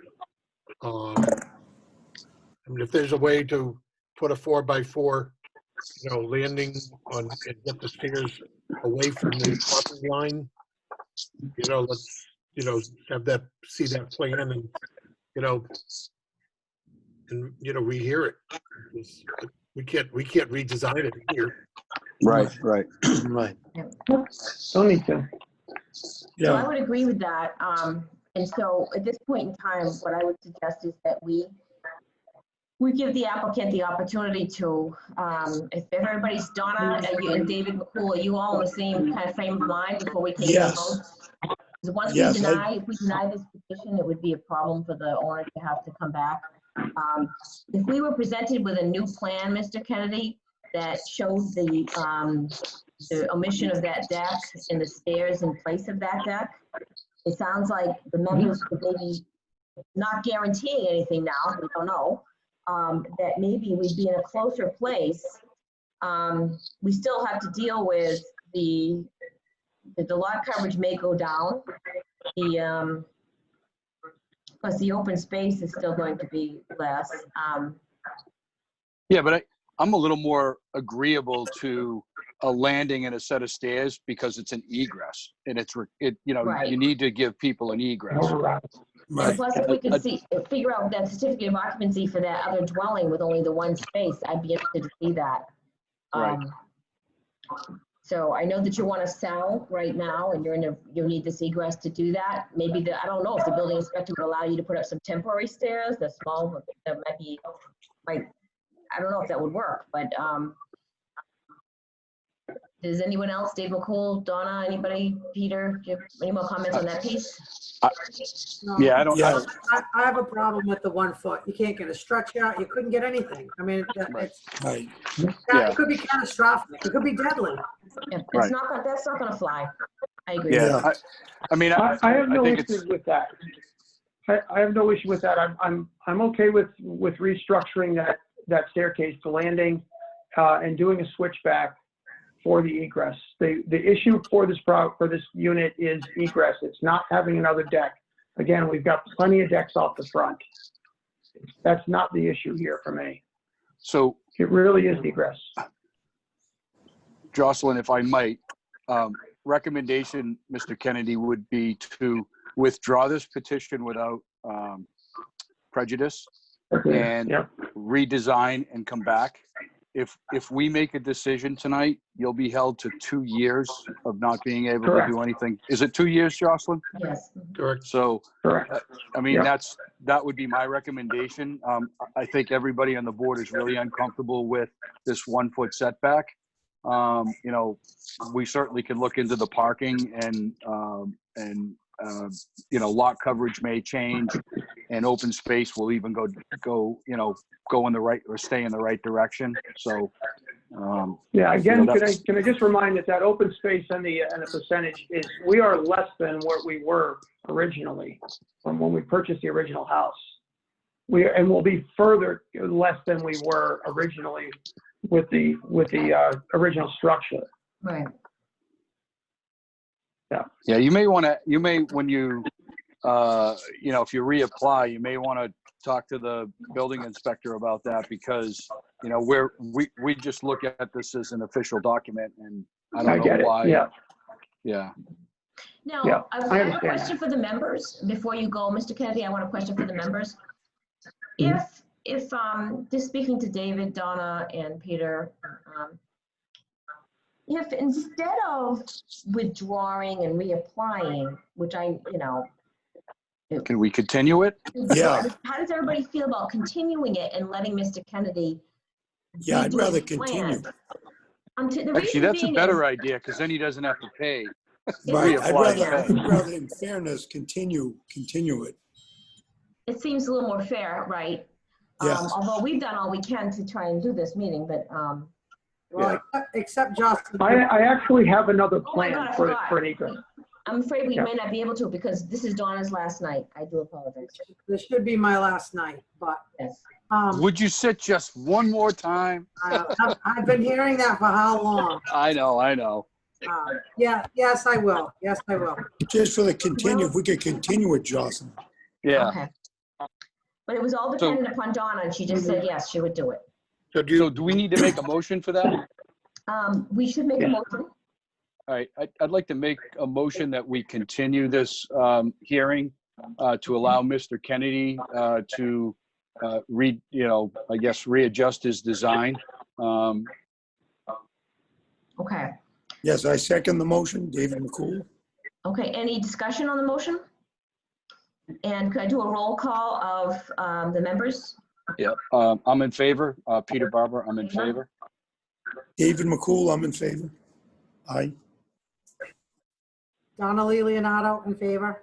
Speaker 7: If there's a way to put a 4x4, landing on and get the stairs away from the property line, let's, see that plan and, rehear it. We can't redesign it here.
Speaker 3: Right.
Speaker 9: Don't need to.
Speaker 1: So I would agree with that. And so at this point in time, what I would suggest is that we give the applicant the opportunity to, if everybody's, Donna and David McCool, are you all in the same kind of frame of mind before we take the
Speaker 5: Yes.
Speaker 1: vote? Because once
Speaker 5: Yes,
Speaker 1: if we deny this petition, it would be a problem for the owner to have to come back. If we were presented with a new plan, Mr. Kennedy, that showed the omission of that deck and the stairs in place of that deck, it sounds like the members could maybe, not guaranteeing anything now, we don't know, that maybe we'd be in a closer place. We still have to deal with the lot coverage may go down. Plus the open space is still going to be less.
Speaker 3: Yeah, but I'm a little more agreeable to a landing and a set of stairs because it's an egress, and
Speaker 1: Right.
Speaker 3: you need to give people an egress.
Speaker 1: And plus, if we could figure out that certificate of occupancy for that other dwelling with only the one space, I'd be interested to see that.
Speaker 3: Right.
Speaker 1: So I know that you want to sell right now, and you need this egress to do that. Maybe I don't know if the building inspector would allow you to put up some temporary stairs. They're small, that might be I don't know if that would work, but does anyone else, Dave McCool, Donna, anybody, Peter, do you have any more comments on that piece?
Speaker 3: Yeah, I don't.
Speaker 12: I have a problem with the 1 foot. You can't get a stretch out. You couldn't get anything. I mean, it could be catastrophic. It could be deadly.
Speaker 1: Yeah,
Speaker 3: Right.
Speaker 1: That's not going to fly. I agree.
Speaker 3: Yeah,
Speaker 9: I have no
Speaker 3: think
Speaker 9: issue with that. I have no issue with that. I'm okay with restructuring that staircase to landing and doing a switchback for the egress. The issue for this unit is egress. It's not having another deck. Again, we've got plenty of decks off the front. That's not the issue here for me.
Speaker 3: So
Speaker 9: it really is egress.
Speaker 3: Jocelyn, if I might, recommendation, Mr. Kennedy, would be to withdraw this petition without prejudice and redesign and come back. if we make a decision tonight, you'll be held to 2 years of not being able
Speaker 9: Correct.
Speaker 3: to do anything. Is it 2 years, Jocelyn?
Speaker 1: Yes.
Speaker 7: Correct.
Speaker 3: So,
Speaker 9: Correct.
Speaker 3: I mean,
Speaker 9: Yep.
Speaker 3: that would be my recommendation. I think everybody on the board is really uncomfortable with this 1 foot setback. You know, we certainly could look into the parking and you know, lot coverage may change and open space will even go in the right or stay in the right direction. So,
Speaker 9: Yeah, again,
Speaker 3: you know,
Speaker 9: can I just remind that open space and the percentage is, we are less than what we were originally from when we purchased the original house. And we'll be further less than we were originally with the original structure.
Speaker 1: Right.
Speaker 3: yeah, when you, you know, if you reapply, you may want to talk to the building inspector about that because, you know, we just look at this as an official document and I don't know why.
Speaker 9: Yeah.
Speaker 3: Yeah.
Speaker 1: Now,
Speaker 9: Yeah,
Speaker 1: I
Speaker 9: I
Speaker 1: have a
Speaker 9: understand
Speaker 1: question for the members. Before you go, Mr. Kennedy, I want a question for the members. If just speaking to David, Donna, and Peter, if instead of withdrawing and reapplying, which
Speaker 3: Can we continue it?
Speaker 5: Yeah.
Speaker 1: How does everybody feel about continuing it and letting Mr. Kennedy?
Speaker 5: Yeah, I'd
Speaker 1: redo
Speaker 5: rather
Speaker 1: his plan?
Speaker 5: continue.
Speaker 1: The
Speaker 3: Actually,
Speaker 1: reason
Speaker 3: that's a
Speaker 1: being
Speaker 3: better
Speaker 1: is-
Speaker 3: idea because then he doesn't have to pay.
Speaker 5: Right,
Speaker 3: Reapply and
Speaker 5: I'd rather, in fairness, continue it.
Speaker 1: It seems a little more fair, right?
Speaker 5: Yeah.
Speaker 1: Although we've done all we can to try and do this meeting, but
Speaker 12: Well, except Justin.
Speaker 9: I actually have another
Speaker 1: oh my
Speaker 9: plan
Speaker 1: God, I
Speaker 9: for
Speaker 1: forgot.
Speaker 9: an acre.
Speaker 1: I'm afraid we
Speaker 9: Yeah.
Speaker 1: may not be able to because this is Donna's last night. I do apologize.
Speaker 12: This should be my last night, but
Speaker 1: Yes.
Speaker 3: Would you sit just one more time?
Speaker 12: I've been hearing that for how long?
Speaker 3: I know.
Speaker 12: Yeah, yes, I will. Yes, I will.
Speaker 5: Just for the continue, if we could continue it, Jocelyn.
Speaker 3: Yeah.
Speaker 1: Okay. But it was all dependent upon Donna, and she just said yes, she would do it.
Speaker 7: So
Speaker 3: Do we need to make a motion for that?
Speaker 1: We should make a motion.
Speaker 3: All right, I'd like to make a motion that we continue this hearing to allow Mr. Kennedy to readjust his design.
Speaker 1: Okay.
Speaker 5: Yes, I second the motion, David McCool.
Speaker 1: Okay, any discussion on the motion? And could I do a roll call of the members?
Speaker 3: Yeah, I'm in favor. Peter Barber, I'm in favor.
Speaker 5: David McCool, I'm in favor. Aye.
Speaker 12: Donna Lee Leonardo in favor.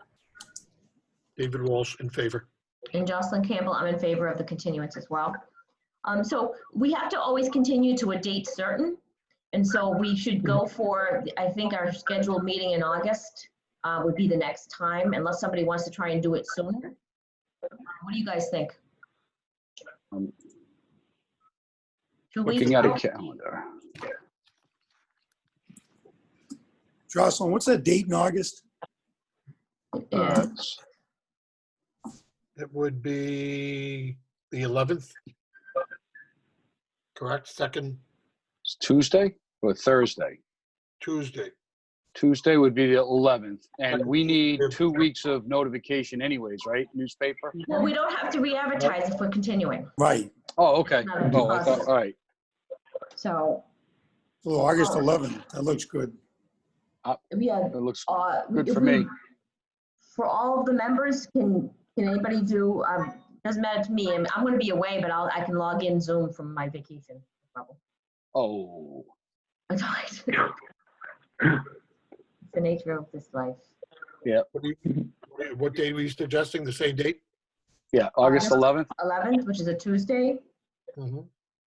Speaker 7: David Walsh in favor.
Speaker 1: And Jocelyn Campbell, I'm in favor of the continuance as well. So we have to always continue to a date certain. And so we should go for, I think our scheduled meeting in August would be the next time, unless somebody wants to try and do it sooner. What do you guys think? 2 weeks
Speaker 3: Looking at a
Speaker 1: out?
Speaker 3: calendar.
Speaker 5: Jocelyn, what's that date in August?
Speaker 1: Yeah.
Speaker 7: It would be the 11th. Correct? Second
Speaker 3: It's Tuesday or Thursday?
Speaker 7: Tuesday.
Speaker 3: Tuesday would be the 11th. And we need 2 weeks of notification anyways, right? Newspaper?
Speaker 1: Well, we don't have to re-advertise if we're continuing.
Speaker 5: Right.
Speaker 3: Oh, okay.
Speaker 1: Not a
Speaker 3: Oh, I thought, all right.
Speaker 1: So,
Speaker 5: So August 11th, that looks good.
Speaker 1: yeah.
Speaker 3: That looks
Speaker 1: Good
Speaker 3: good for me.
Speaker 1: For all of the members, can anybody do, doesn't matter to me, I'm gonna be away, but I can log in Zoom from my vacation.
Speaker 3: Oh,
Speaker 1: It's the nature of this life.
Speaker 3: yeah.
Speaker 7: What day were you suggesting? The same date?
Speaker 3: Yeah, August 11th.
Speaker 1: 11th, which is a Tuesday.
Speaker 7: Mhm.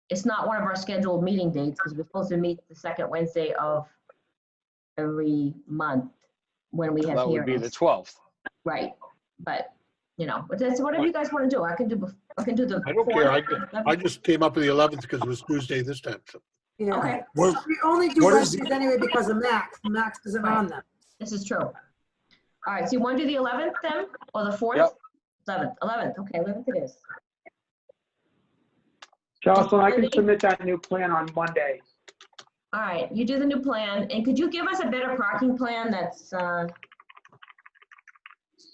Speaker 1: It's not one of our scheduled meeting dates because we're supposed to meet the second Wednesday of every month when we have
Speaker 3: That would be the
Speaker 1: hearings.
Speaker 3: 12th.
Speaker 1: Right, but, but that's whatever you guys want to do. I can do the.
Speaker 7: I don't care. I
Speaker 1: 4th.
Speaker 7: just came up with the 11th because it was Tuesday this time. So
Speaker 12: Yeah.
Speaker 1: Okay,
Speaker 5: What,
Speaker 12: We only do
Speaker 5: What is
Speaker 12: Wednesdays anyway because of Max. Max isn't on them.
Speaker 1: this is true. All right, so you want to do the 11th then, or the 4th?
Speaker 3: Yep.
Speaker 1: 11th, okay, 11th it is.
Speaker 9: Jocelyn, I can submit that new plan on Monday.
Speaker 1: All right, you do the new plan, and could you give us a better parking plan that's,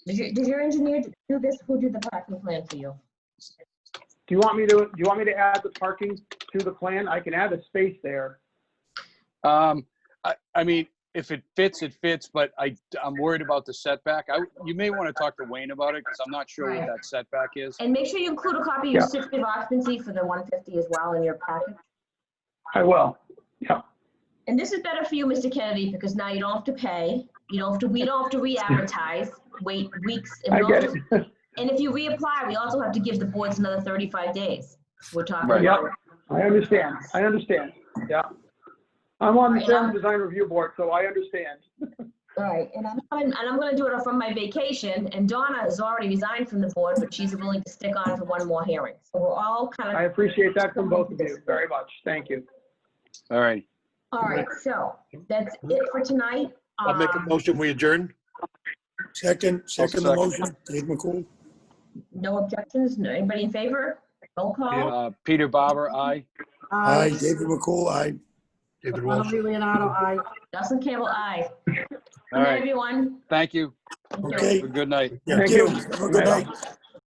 Speaker 1: did your engineer do this? Who did the parking plan for you?
Speaker 9: Do you want me to add the parking to the plan? I can add a space there.
Speaker 3: I mean, if it fits, it fits, but I'm worried about the setback. You may want to talk to Wayne about it because I'm not sure what
Speaker 1: Right.
Speaker 3: that setback is.
Speaker 1: And make sure you include a copy of your certificate of occupancy for the 150 as well in your package.
Speaker 9: I will. Yeah.
Speaker 1: And this is better for you, Mr. Kennedy, because now you don't have to pay. We don't have to re-advertise, wait weeks. And
Speaker 9: I
Speaker 1: we
Speaker 9: get
Speaker 1: also-
Speaker 9: it.
Speaker 1: And if you reapply, we also have to give the boards another 35 days. We're talking
Speaker 3: Right.
Speaker 1: about.
Speaker 9: Yep. I understand. Yeah. I'm on the
Speaker 1: Right,
Speaker 9: Sharon Design Review Board, so I understand.
Speaker 1: All right, and I'm going to do it from my vacation, and Donna has already resigned from the board, but she's willing to stick on for one more hearing. So we're all kind
Speaker 9: I
Speaker 1: of.
Speaker 9: appreciate that from both of you very much. Thank you.
Speaker 3: All right.
Speaker 1: All right, so that's it for tonight.
Speaker 7: I'll make a motion, we adjourn.
Speaker 5: Second the motion, Dave McCool.
Speaker 1: No objections? No, anybody in favor? Roll call?
Speaker 3: Peter Barber, aye.
Speaker 5: Aye, David McCool, aye.
Speaker 7: David Walsh.
Speaker 12: Honorary Leonardo, aye.
Speaker 1: Dustin Campbell, aye. Good
Speaker 3: All
Speaker 1: night,
Speaker 3: right.
Speaker 1: everyone.
Speaker 3: Thank you.
Speaker 1: Thank you.
Speaker 5: Okay.
Speaker 3: Have a good night.
Speaker 5: Yeah,
Speaker 9: Thank you.
Speaker 5: Have a good night.